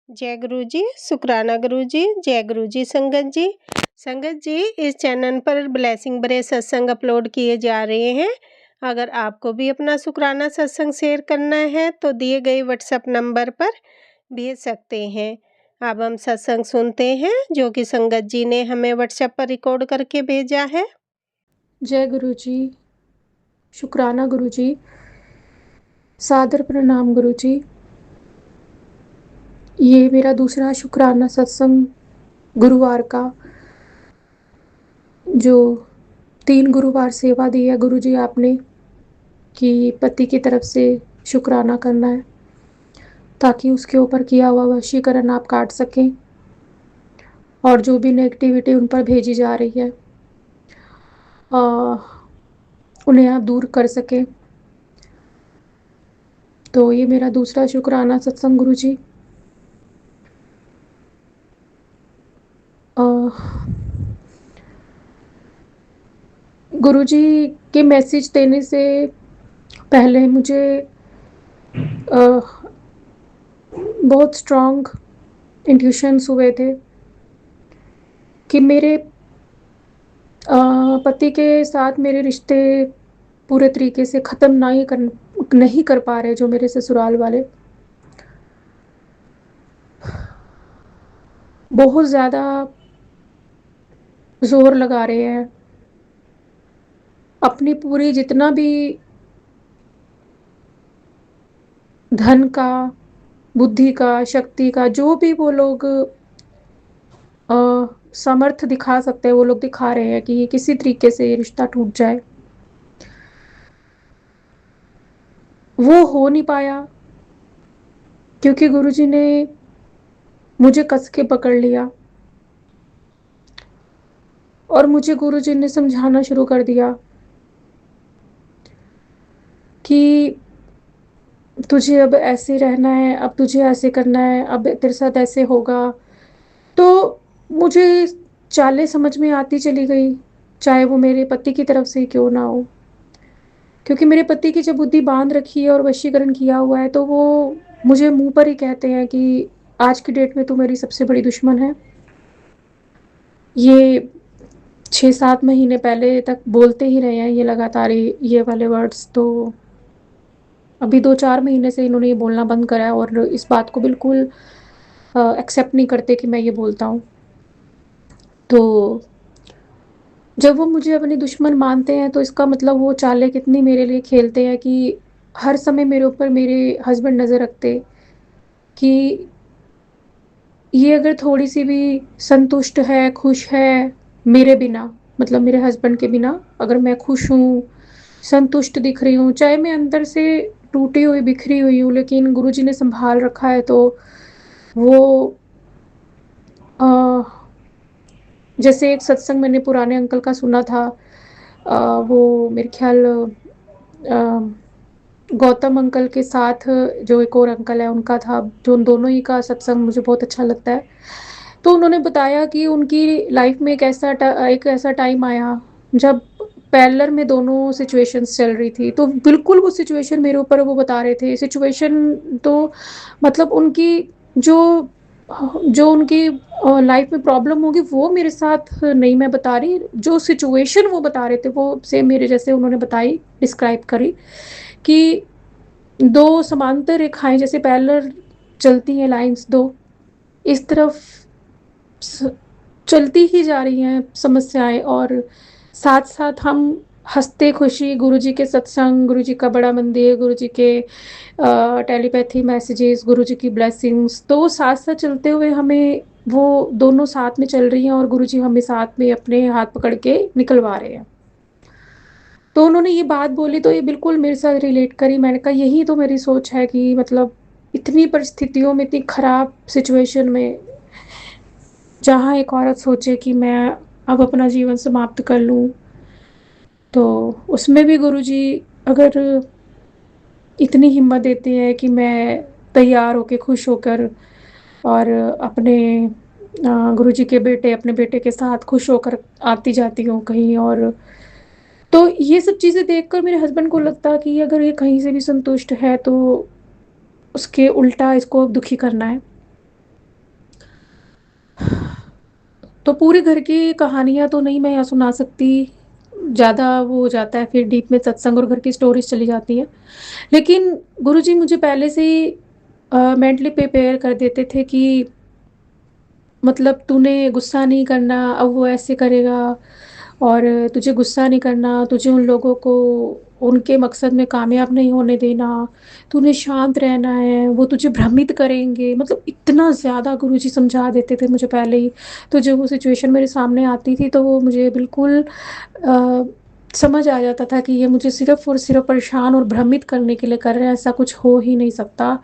जय गुरु जी, शुक्राना गुरु जी, जय गुरु जी संगत जी। संगत जी, इस चैनल पर ब्लेसिंग भरे सत्संग अपलोड किए जा रहे हैं। अगर आपको भी अपना शुक्राना सत्संग शेयर करना है तो दिए गए व्हाट्सएप नंबर पर भेज सकते हैं। अब हम सत्संग सुनते हैं जो कि संगत जी ने हमें व्हाट्सएप पर रिकॉर्ड करके भेजा है। जय गुरु जी, शुक्राना गुरु जी, सादर प्रणाम गुरु जी। ये मेरा दूसरा शुक्राना सत्संग गुरुवार का, जो 3 गुरुवार सेवा दी है गुरु जी आपने, कि पति की तरफ से शुक्राना करना है ताकि उसके ऊपर किया हुआ वशीकरण आप काट सकें और जो भी नेगेटिविटी उन पर भेजी जा रही है उन्हें आप दूर कर सकें। तो ये मेरा दूसरा शुक्राना सत्संग गुरु जी। गुरु जी के मैसेज देने से पहले मुझे बहुत स्ट्रॉन्ग इंट्यूशंस हुए थे कि मेरे पति के साथ मेरे रिश्ते पूरे तरीके से ख़त्म नहीं कर पा रहे, जो मेरे ससुराल वाले बहुत ज़्यादा ज़ोर लगा रहे हैं। अपनी पूरी जितना भी धन का, बुद्धि का, शक्ति का, जो भी वो लोग सामर्थ्य दिखा सकते हैं वो लोग दिखा रहे हैं कि ये किसी तरीके से ये रिश्ता टूट जाए। वो हो नहीं पाया क्योंकि गुरुजी ने मुझे कस के पकड़ लिया और मुझे गुरुजी ने समझाना शुरू कर दिया कि तुझे अब ऐसे रहना है, अब तुझे ऐसे करना है, अब तेरे साथ ऐसे होगा। तो मुझे चालें समझ में आती चली गई, चाहे वो मेरे पति की तरफ से क्यों ना हो, क्योंकि मेरे पति की जब बुद्धि बांध रखी है और वशीकरण किया हुआ है तो वो मुझे मुंह पर ही कहते हैं कि आज की डेट में तू मेरी सबसे बड़ी दुश्मन है। ये 6-7 महीने पहले तक बोलते ही रहे हैं ये लगातार ये वाले वर्ड्स। तो अभी 2-4 महीने से इन्होंने ये बोलना बंद करा है और इस बात को बिल्कुल एक्सेप्ट नहीं करते कि मैं ये बोलता हूँ। तो जब वो मुझे अपनी दुश्मन मानते हैं तो इसका मतलब वो चालें कितनी मेरे लिए खेलते हैं कि हर समय मेरे ऊपर मेरे हस्बैंड नज़र रखते कि ये अगर थोड़ी-सी भी संतुष्ट है, खुश है मेरे बिना, मतलब मेरे हस्बैंड के बिना, अगर मैं खुश हूँ, संतुष्ट दिख रही हूँ, चाहे मैं अंदर से टूटी हुई, बिखरी हुई हूँ, लेकिन गुरुजी ने सँभाल रखा है तो वो अ, जैसे एक सत्संग मैंने पुराने अंकल का सुना था, वो मेरे ख़्याल गौतम अंकल के साथ जो एक और अंकल है उनका था, जो उन दोनों ही का सत्संग मुझे बहुत अच्छा लगता है। तो उन्होंने बताया कि उनकी लाइफ में एक ऐसा टाइम आया जब पैरेलल में दोनों सिचुएशंस चल रही थी। तो बिल्कुल वो सिचुएशन मेरे ऊपर वो बता रहे थे। सिचुएशन तो मतलब उनकी जो जो उनकी लाइफ में प्रॉब्लम होगी वो मेरे साथ नहीं मैं बता रही। जो सिचुएशन वो बता रहे थे वो सेम मेरे जैसे उन्होंने बताई, डिस्क्राइब करी कि 2 समांतर रेखाएँ जैसे पैरेलल चलती हैं लाइन्स 2, इस तरफ स चलती ही जा रही हैं समस्याएँ और साथ-साथ हम हँसते-खुशी गुरुजी के सत्संग, गुरुजी का बड़ा मंदिर, गुरुजी के टेलीपैथी मैसेजेस, गुरुजी की ब्लेसिंग्स, तो साथ-साथ चलते हुए हमें वो दोनों साथ में चल रही हैं और गुरुजी हमें साथ में अपने हाथ पकड़ के निकलवा रहे हैं। तो उन्होंने ये बात बोली तो ये बिल्कुल मेरे साथ रिलेट करी। मैंने कहा यही तो मेरी सोच है कि मतलब इतनी परिस्थितियों में, इतनी खराब सिचुएशन में, जहाँ एक औरत सोचे कि मैं अब अपना जीवन समाप्त कर लूँ, तो उसमें भी गुरुजी अगर इतनी हिम्मत देते हैं कि मैं तैयार होके, खुश होकर और अपने गुरुजी के बेटे अपने बेटे के साथ खुश होकर आती-जाती हूँ कहीं। और तो ये सब चीज़ें देखकर मेरे हस्बैंड को लगता कि अगर ये कहीं से भी संतुष्ट है तो उसके उल्टा इसको दुखी करना है। तो पूरे घर की कहानियाँ तो नहीं मैं यहाँ सुना सकती, ज़्यादा वो हो जाता है फिर डीप में सत्संग और घर की स्टोरीज़ चली जाती हैं। लेकिन गुरुजी मुझे पहले से ही मेंटली प्रिपेयर कर देते थे कि मतलब तूने गुस्सा नहीं करना, अब वो ऐसे करेगा और तुझे गुस्सा नहीं करना, तुझे उन लोगों को उनके मकसद में कामयाब नहीं होने देना, तूने शांत रहना है, वो तुझे भ्रमित करेंगे। मतलब इतना ज़्यादा गुरुजी समझा देते थे मुझे पहले ही। तो जब वो सिचुएशन मेरे सामने आती थी तो वो मुझे बिल्कुल अ, समझ आ जाता था कि ये मुझे सिर्फ़ और सिर्फ़ परेशान और भ्रमित करने के लिए कर रहे हैं, ऐसा कुछ हो ही नहीं सकता।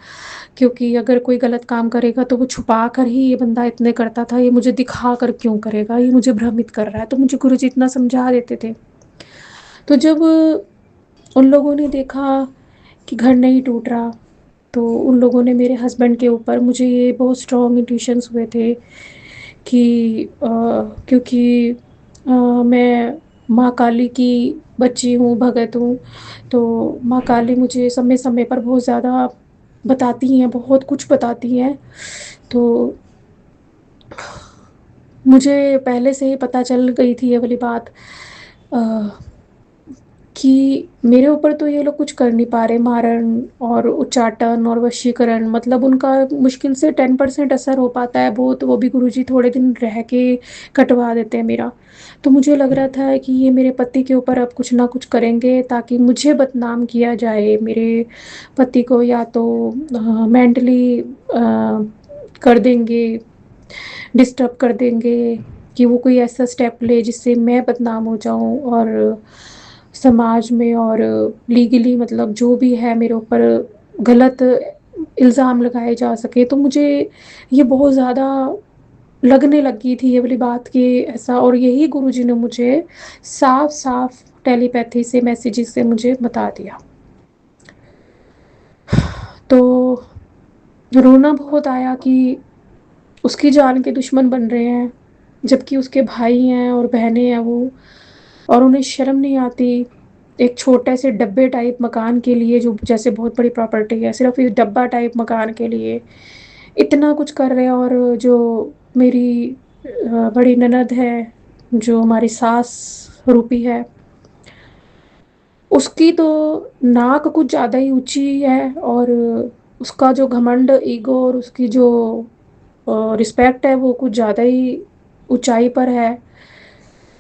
क्योंकि अगर कोई गलत काम करेगा तो वो छुपा कर ही ये बंदा इतने करता था, ये मुझे दिखा कर क्यों करेगा, ये मुझे भ्रमित कर रहा है। तो मुझे गुरुजी इतना समझा देते थे। तो जब उन लोगों ने देखा कि घर नहीं टूट रहा, तो उन लोगों ने मेरे हस्बैंड के ऊपर मुझे ये बहुत स्ट्रॉन्ग इंट्यूशंस हुए थे कि क्योंकि मैं माँ काली की बच्ची हूँ, भगत हूँ, तो माँ काली मुझे समय-समय पर बहुत ज़्यादा बताती हैं, बहुत कुछ बताती हैं। तो मुझे पहले से ही पता चल गई थी ये वाली बात अ, कि मेरे ऊपर तो ये लोग कुछ कर नहीं पा रहे, मारण और उच्चाटन और वशीकरण, मतलब उनका मुश्किल से 10% असर हो पाता है, वो भी गुरुजी थोड़े दिन रह के कटवा देते हैं मेरा। तो मुझे लग रहा था कि ये मेरे पति के ऊपर अब कुछ ना कुछ करेंगे ताकि मुझे बदनाम किया जाए, मेरे पति को या तो मेंटली कर देंगे, डिस्टर्ब कर देंगे, कि वो कोई ऐसा स्टेप ले जिससे मैं बदनाम हो जाऊँ और समाज में और लीगली मतलब जो भी है मेरे ऊपर गलत इल्ज़ाम लगाए जा सके। तो मुझे ये बहुत ज़्यादा लगने लगी थी ये वाली बात कि ऐसा, और यही गुरुजी ने मुझे साफ-साफ टेलीपैथी से मैसेजेस से मुझे बता दिया। तो रोना बहुत आया कि उसकी जान के दुश्मन बन रहे हैं, जबकि उसके भाई हैं और बहनें हैं वो, और उन्हें शर्म नहीं आती एक छोटे से डब्बे टाइप मकान के लिए, जो जैसे बहुत बड़ी प्रॉपर्टी है, सिर्फ़ इस डब्बा टाइप मकान के लिए इतना कुछ कर रहे हैं। और जो मेरी बड़ी ननद है, जो हमारी सास रूपी है, उसकी तो नाक कुछ ज़्यादा ही ऊँची है और उसका जो घमंड, ईगो और उसकी जो रिस्पेक्ट है वो कुछ ज़्यादा ही ऊँचाई पर है।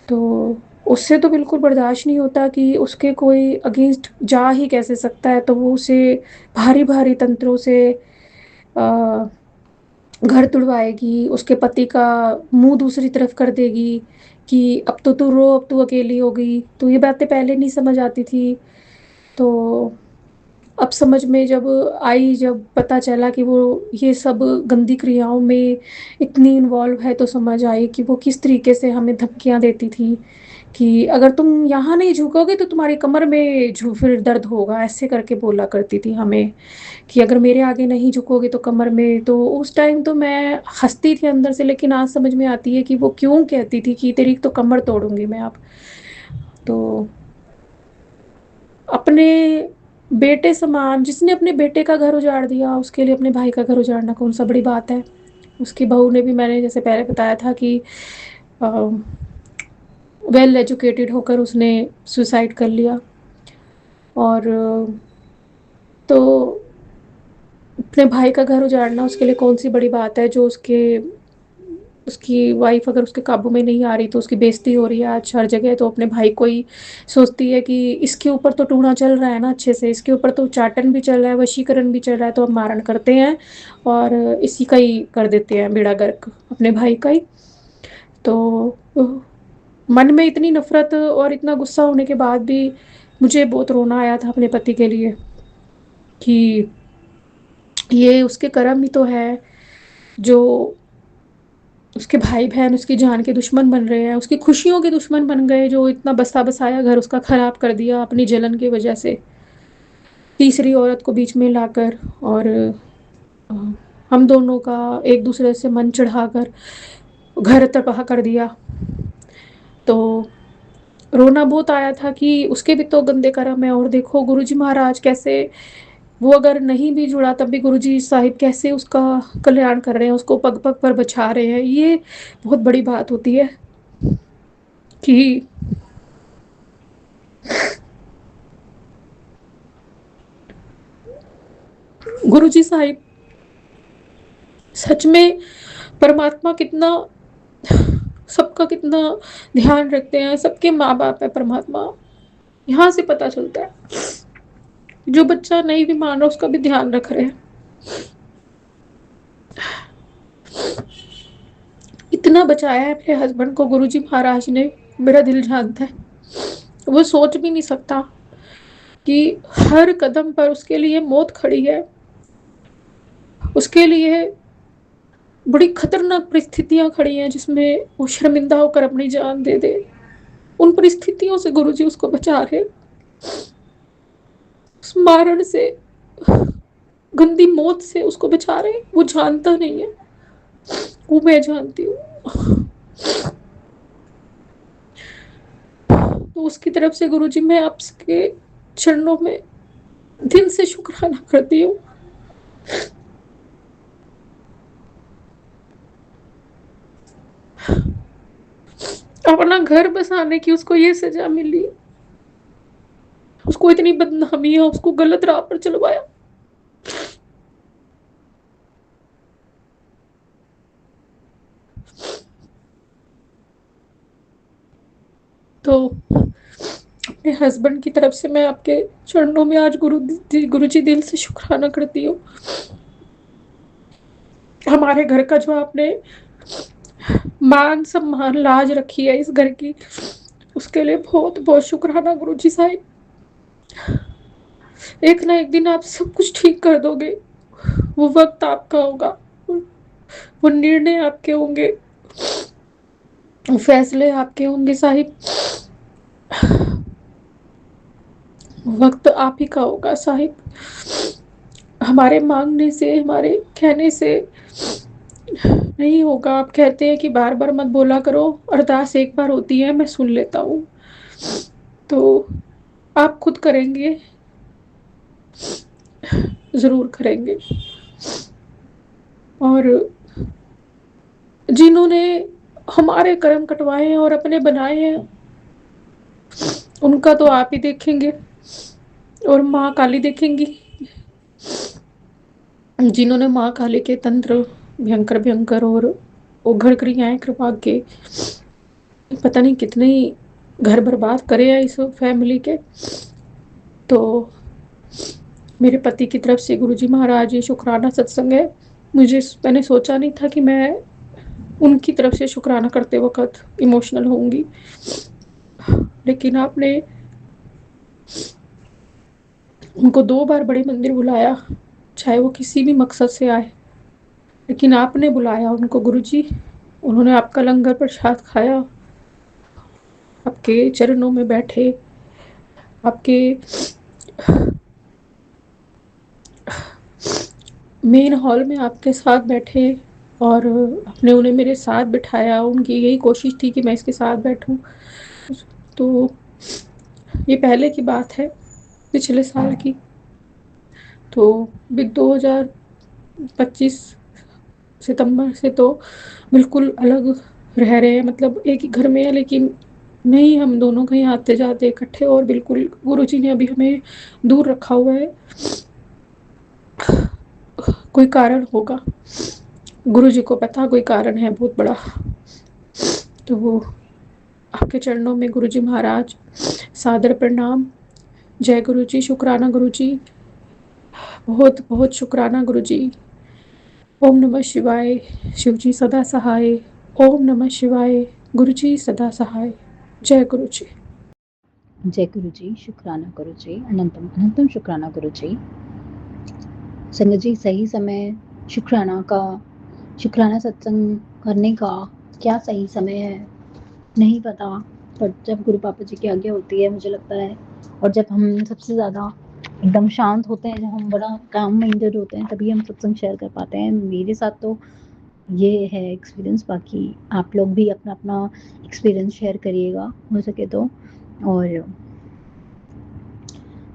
तो उससे तो बिल्कुल बर्दाश्त नहीं होता कि उसके कोई अगेंस्ट जा ही कैसे सकता है, तो वो उसे भारी-भारी तंत्रों से अ, घर तुड़वाएगी, उसके पति का मुँह दूसरी तरफ कर देगी कि अब तो तू रो, अब तू अकेली हो गई। तो ये बातें पहले नहीं समझ आती थी। तो अब समझ में जब आई, जब पता चला कि वो ये सब गंदी क्रियाओं में इतनी इन्वॉल्व है, तो समझ आई कि वो किस तरीके से हमें धमकियाँ देती थी कि अगर तुम यहाँ नहीं झुकोगे तो तुम्हारी कमर में फिर दर्द होगा, ऐसे करके बोला करती थी हमें कि अगर मेरे आगे नहीं झुकोगे तो कमर में। तो उस टाइम तो मैं हँसती थी अंदर से, लेकिन आज समझ में आती है कि वो क्यों कहती थी कि तेरी तो कमर तोड़ूँगी मैं अब। तो अपने बेटे समान, जिसने अपने बेटे का घर उजाड़ दिया, उसके लिए अपने भाई का घर उजाड़ना कौन-सा बड़ी बात है। उसकी बहू ने भी, मैंने जैसे पहले बताया था कि अ, वेल एजुकेटेड होकर उसने सुसाइड कर लिया। और तो अपने भाई का घर उजाड़ना उसके लिए कौन-सी बड़ी बात है, जो उसकी वाइफ़ अगर उसके काबू में नहीं आ रही तो उसकी बेइज़्ती हो रही है आज हर जगह, तो अपने भाई को ही सोचती है कि इसके ऊपर तो टूना चल रहा है ना अच्छे से, इसके ऊपर तो उच्चाटन भी चल रहा है, वशीकरण भी चल रहा है, तो अब मारण करते हैं और इसी का ही कर देते हैं बेड़ा गर्क, अपने भाई का ही। तो मन में इतनी नफ़रत और इतना गुस्सा होने के बाद भी मुझे बहुत रोना आया था अपने पति के लिए कि ये उसके कर्म ही तो है, जो उसके भाई-बहन उसकी जान के दुश्मन बन रहे हैं, उसकी खुशियों के दुश्मन बन गए, जो इतना बसा-बसाया घर उसका खराब कर दिया अपनी जलन की वजह से, तीसरी औरत को बीच में लाकर, और अ, हम दोनों का एक-दूसरे से मन चिढ़ाकर घर तबाह कर दिया। तो रोना बहुत आया था कि उसके भी तो गंदे कर्म हैं, और देखो गुरुजी महाराज कैसे वो अगर नहीं भी जुड़ा तब भी गुरुजी साहिब कैसे उसका कल्याण कर रहे हैं, उसको पग-पग पर बचा रहे हैं। ये बहुत बड़ी बात होती है कि गुरुजी साहिब सच में परमात्मा कितना सबका कितना ध्यान रखते हैं, सबके माँ-बाप है परमात्मा। यहाँ से पता चलता है, जो बच्चा नहीं भी मान रहा उसका भी ध्यान रख रहे हैं। इतना बचाया है अपने हस्बैंड को गुरुजी महाराज ने, मेरा दिल जानता है। वो सोच भी नहीं सकता कि हर कदम पर उसके लिए मौत खड़ी है। उसके लिए बड़ी खतरनाक परिस्थितियां खड़ी हैं जिसमें वो शर्मिंदा होकर अपनी जान दे दे। उन परिस्थितियों से गुरुजी उसको बचा रहे, उस मारण से, गंदी मौत से उसको बचा रहे। वो जानता नहीं है, वो मैं जानती हूँ। तो उसकी तरफ से गुरुजी मैं आपके चरणों में दिल से शुक्राना करती हूँ। अपना घर बसाने की उसको ये सजा मिली, उसको इतनी बदनामी है, उसको गलत राह पर चलवाया। तो अपने हस्बैंड की तरफ से मैं आपके चरणों में आज गुरुजी दिल से शुक्राना करती हूँ। हमारे घर का जो आपने मान सम्मान लाज रखी है इस घर की, उसके लिए बहुत बहुत शुक्राना गुरुजी साहिब। एक ना एक दिन आप सब कुछ ठीक कर दोगे। वो वक्त आपका होगा, वो निर्णय आपके होंगे, वो फैसले आपके होंगे साहिब। वक्त आप ही का होगा साहिब। हमारे मांगने से, हमारे कहने से नहीं होगा। आप कहते हैं कि बार बार मत बोला करो, अरदास एक बार होती है, मैं सुन लेता हूँ। तो आप खुद करेंगे, जरूर करेंगे। और जिन्होंने हमारे कर्म कटवाए हैं और अपने बनाए हैं, उनका तो आप ही देखेंगे और माँ काली देखेंगी। जिन्होंने माँ काली के तंत्र भयंकर भयंकर और उघड़ क्रियाएं करवा के पता नहीं कितने ही घर बर्बाद करे हैं इस फैमिली के, तो मेरे पति की तरफ से गुरुजी महाराज ये शुक्राना सत्संग है। मैंने सोचा नहीं था कि मैं उनकी तरफ से शुक्राना करते वक्त इमोशनल होंगी, लेकिन आपने उनको 2 बार बड़े मंदिर बुलाया, चाहे वो किसी भी मकसद से आए, लेकिन आपने बुलाया उनको गुरुजी। उन्होंने आपका लंगर प्रसाद खाया, आपके चरणों में बैठे, आपके मेन हॉल में आपके साथ बैठे और आपने उन्हें मेरे साथ बिठाया। उनकी यही कोशिश थी कि मैं इसके साथ बैठूं। तो ये पहले की बात है, पिछले साल की। तो 2025 सितंबर से तो बिल्कुल अलग रह रहे हैं, मतलब एक ही घर में है, लेकिन नहीं, हम दोनों कहीं आते जाते इकट्ठे, और बिल्कुल गुरुजी ने अभी हमें दूर रखा हुआ है। कोई कारण होगा, गुरुजी को पता, कोई कारण है बहुत बड़ा। तो वो आपके चरणों में गुरुजी महाराज सादर प्रणाम। जय गुरुजी, शुक्राना गुरुजी, बहुत बहुत शुक्राना गुरुजी। ओम नमः शिवाय, शिवजी सदा सहाय। ओम नमः शिवाय, गुरुजी सदा सहाय। जय गुरुजी। जय गुरुजी, शुक्राना गुरुजी, अनंतम अनंतम शुक्राना गुरुजी। संगत जी, सही समय शुक्राना सत्संग करने का क्या सही समय है नहीं पता, पर जब गुरु पापा जी की आज्ञा होती है, मुझे लगता है, और जब हम सबसे ज़्यादा एकदम शांत होते हैं, जब हम बड़ा काम माइंडेड होते हैं, तभी हम सत्संग शेयर कर पाते हैं। मेरे साथ तो ये है एक्सपीरियंस। बाकी आप लोग भी अपना अपना एक्सपीरियंस शेयर करिएगा हो सके तो। और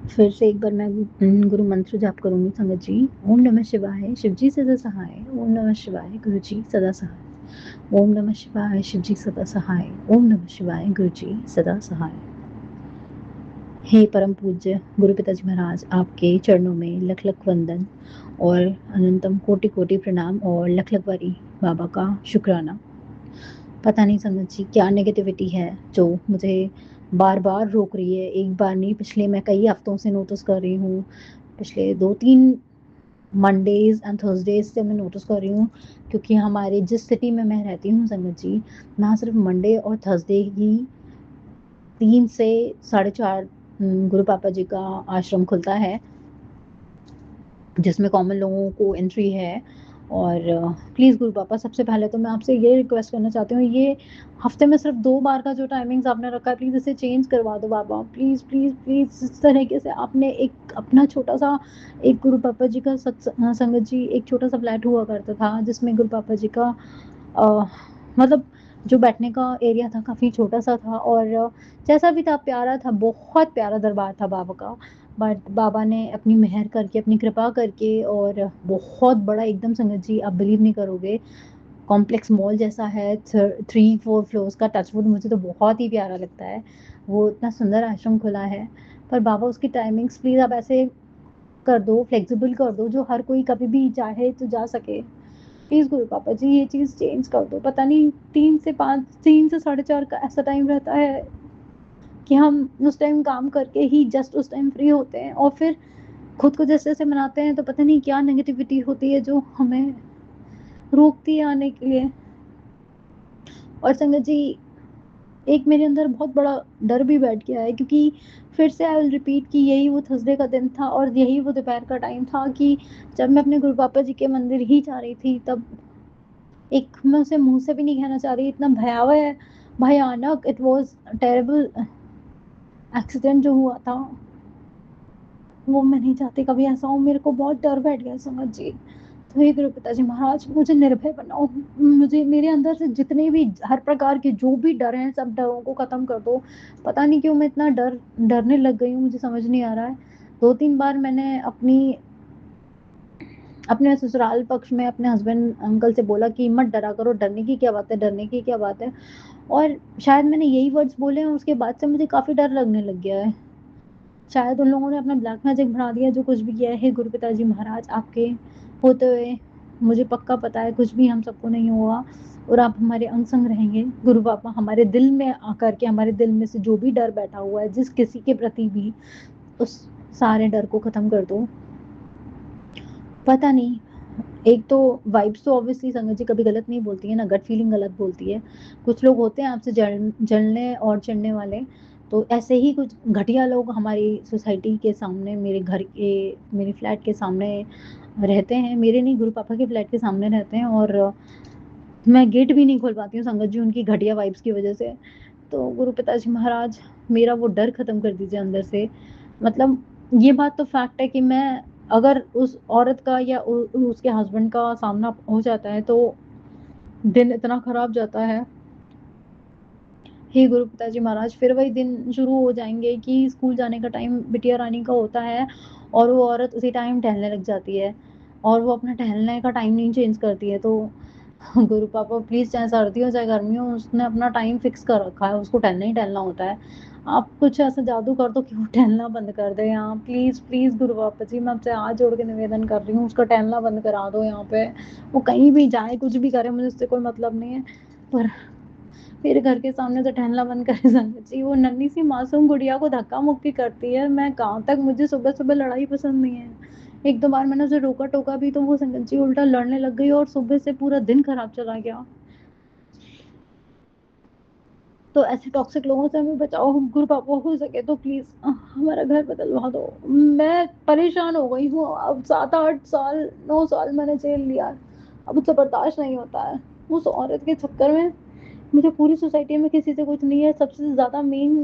फिर से एक बार मैं गुरु मंत्र जाप करूँगी संगत जी। ओम नमः शिवाय, शिव जी सदा सहाय। ओम नमः शिवाय, गुरु जी सदा सहाय। ओम नमः शिवाय, शिव जी सदा सहाय। ओम नमः शिवाय, गुरु जी सदा सहाय। हे परम पूज्य गुरु पिताजी महाराज, आपके चरणों में लख लख वंदन और अनंतम कोटि कोटि प्रणाम और लख लख बारी बाबा का शुक्राना। पता नहीं संगत जी क्या नेगेटिविटी है जो मुझे बार बार रोक रही है। एक बार नहीं, पिछले मैं कई हफ्तों से नोटिस कर रही हूँ। पिछले 2-3 मंडेज एंड थर्सडेज से मैं नोटिस कर रही हूँ, क्योंकि हमारे जिस सिटी में मैं रहती हूँ संगत जी, वहाँ सिर्फ मंडे और थर्सडे ही 3 से 4:30 गुरु पापा जी का आश्रम खुलता है, जिसमें कॉमन लोगों को एंट्री है। और प्लीज़ गुरु पापा, सबसे पहले तो मैं आपसे ये रिक्वेस्ट करना चाहती हूँ, ये हफ्ते में सिर्फ 2 बार का जो टाइमिंग्स आपने रखा है, प्लीज़ इसे चेंज करवा दो बाबा। प्लीज़ प्लीज़ प्लीज़, इस तरीके से आपने एक अपना छोटा सा एक गुरु पापा जी का संगत जी एक छोटा सा फ्लैट हुआ करता था, जिसमें गुरु पापा जी का मतलब जो बैठने का एरिया था काफ़ी छोटा सा था, और जैसा भी था प्यारा था, बहुत प्यारा दरबार था बाबा का। बट बाबा ने अपनी मेहर करके, अपनी कृपा करके, और बहुत बड़ा एकदम संगत जी, आप बिलीव नहीं करोगे, कॉम्प्लेक्स मॉल जैसा है, 3-4 फ्लोर्स का। टचवुड, मुझे तो बहुत ही प्यारा लगता है। वो इतना सुंदर आश्रम खुला है, पर बाबा उसकी टाइमिंग्स प्लीज़ आप ऐसे कर दो, फ्लेक्सिबल कर दो, जो हर कोई कभी भी चाहे तो जा सके। प्लीज़ गुरु पापा जी ये चीज़ चेंज कर दो। पता नहीं 3 से 5, 3 से 4:30 का ऐसा टाइम रहता है कि हम उस टाइम काम करके ही जस्ट उस टाइम फ्री होते हैं, और फिर खुद को जैसे-जैसे मनाते हैं, तो पता नहीं क्या नेगेटिविटी होती है जो हमें रोकती है आने के लिए। और संगत जी, एक मेरे अंदर बहुत बड़ा डर भी बैठ गया है, क्योंकि फिर से आई विल रिपीट कि यही वो थर्सडे का दिन था और यही वो दोपहर का टाइम था कि जब मैं अपने गुरु पापा जी के मंदिर ही जा रही थी, तब एक, मैं उसे मुँह से भी नहीं कहना चाह रही, इतना भयावह, भयानक, इट वाज़ टेरेबल एक्सीडेंट जो हुआ था, वो मैं नहीं चाहती कभी ऐसा हो। मेरे को बहुत डर बैठ गया संगत जी। तो हे गुरु पिताजी महाराज, मुझे निर्भय बनाओ। मुझे, मेरे अंदर से जितने भी हर प्रकार के जो भी डर हैं, सब डरों को ख़त्म कर दो। पता नहीं क्यों मैं इतना डरने लग गई हूँ, मुझे समझ नहीं आ रहा है। 2-3 बार मैंने अपने ससुराल पक्ष में अपने हस्बैंड अंकल से बोला कि मत डरा करो, डरने की क्या बात है, डरने की क्या बात है। और शायद मैंने यही वर्ड्स बोले हैं, उसके बाद से मुझे काफ़ी डर लगने लग गया है। शायद उन लोगों ने अपना ब्लैक मैजिक बढ़ा दिया, जो कुछ भी किया है। हे गुरु पिताजी महाराज, आपके होते हुए मुझे पक्का पता है कुछ भी हम सबको नहीं हुआ, और आप हमारे अंग संग रहेंगे। गुरु पापा, हमारे दिल में आकर के, हमारे दिल में से जो भी डर बैठा हुआ है जिस किसी के प्रति भी, उस सारे डर को ख़त्म कर दो। पता नहीं, एक तो वाइब्स तो ऑब्वियसली संगत जी कभी गलत नहीं बोलती है ना, गट फीलिंग गलत बोलती है। कुछ लोग होते हैं आपसे जलने और चिढ़ने वाले, तो ऐसे ही कुछ घटिया लोग हमारी सोसाइटी के सामने, मेरे घर के, मेरे फ्लैट के सामने रहते हैं। मेरे नहीं, गुरु पापा के फ्लैट के सामने रहते हैं, और मैं गेट भी नहीं खोल पाती हूँ संगत जी, उनकी घटिया वाइब्स की वजह से। तो गुरु पिताजी महाराज, मेरा वो डर ख़त्म कर दीजिए अंदर से। मतलब ये बात तो फैक्ट है कि मैं, अगर उस औरत का या उसके हस्बैंड का सामना हो जाता है, तो दिन इतना ख़राब जाता है। हे गुरु पिताजी महाराज, फिर वही दिन शुरू हो जाएँगे कि स्कूल जाने का टाइम बिटिया रानी का होता है, और वो औरत उसी टाइम टहलने लग जाती है, और वो अपना टहलने का टाइम नहीं चेंज करती है। तो गुरु पापा प्लीज़, चाहे सर्दी हो चाहे गर्मी हो, उसने अपना टाइम फ़िक्स कर रखा है, उसको टहलना ही टहलना होता है। आप कुछ ऐसा जादू कर दो कि वो टहलना बंद कर दे यहाँ। प्लीज़ प्लीज़ गुरु पापा जी, मैं आपसे हाथ जोड़ के निवेदन कर रही हूँ, उसका टहलना बंद करा दो यहाँ पे। वो कहीं भी जाए, कुछ भी करे, मुझे उससे कोई मतलब नहीं है, पर मेरे घर के सामने से टहलना बंद करे संगत जी। वो नन्ही सी मासूम गुड़िया को धक्का मुक्की करती है, मैं कहाँ तक, मुझे सुबह सुबह लड़ाई पसंद नहीं है। एक दो बार मैंने उसे रोका टोका भी, तो वो संगत जी उल्टा लड़ने लग गई, और सुबह से पूरा दिन खराब चला गया। तो ऐसे टॉक्सिक लोगों से हमें बचाओ गुरु पापा, हो सके तो प्लीज़ हमारा घर बदलवा दो। मैं परेशान हो गई हूँ, अब 7-8 साल 9 साल मैंने जेल लिया, अब मुझसे बर्दाश्त नहीं होता है। उस औरत के चक्कर में मुझे पूरी सोसाइटी में किसी से कुछ नहीं है। सबसे ज़्यादा मेन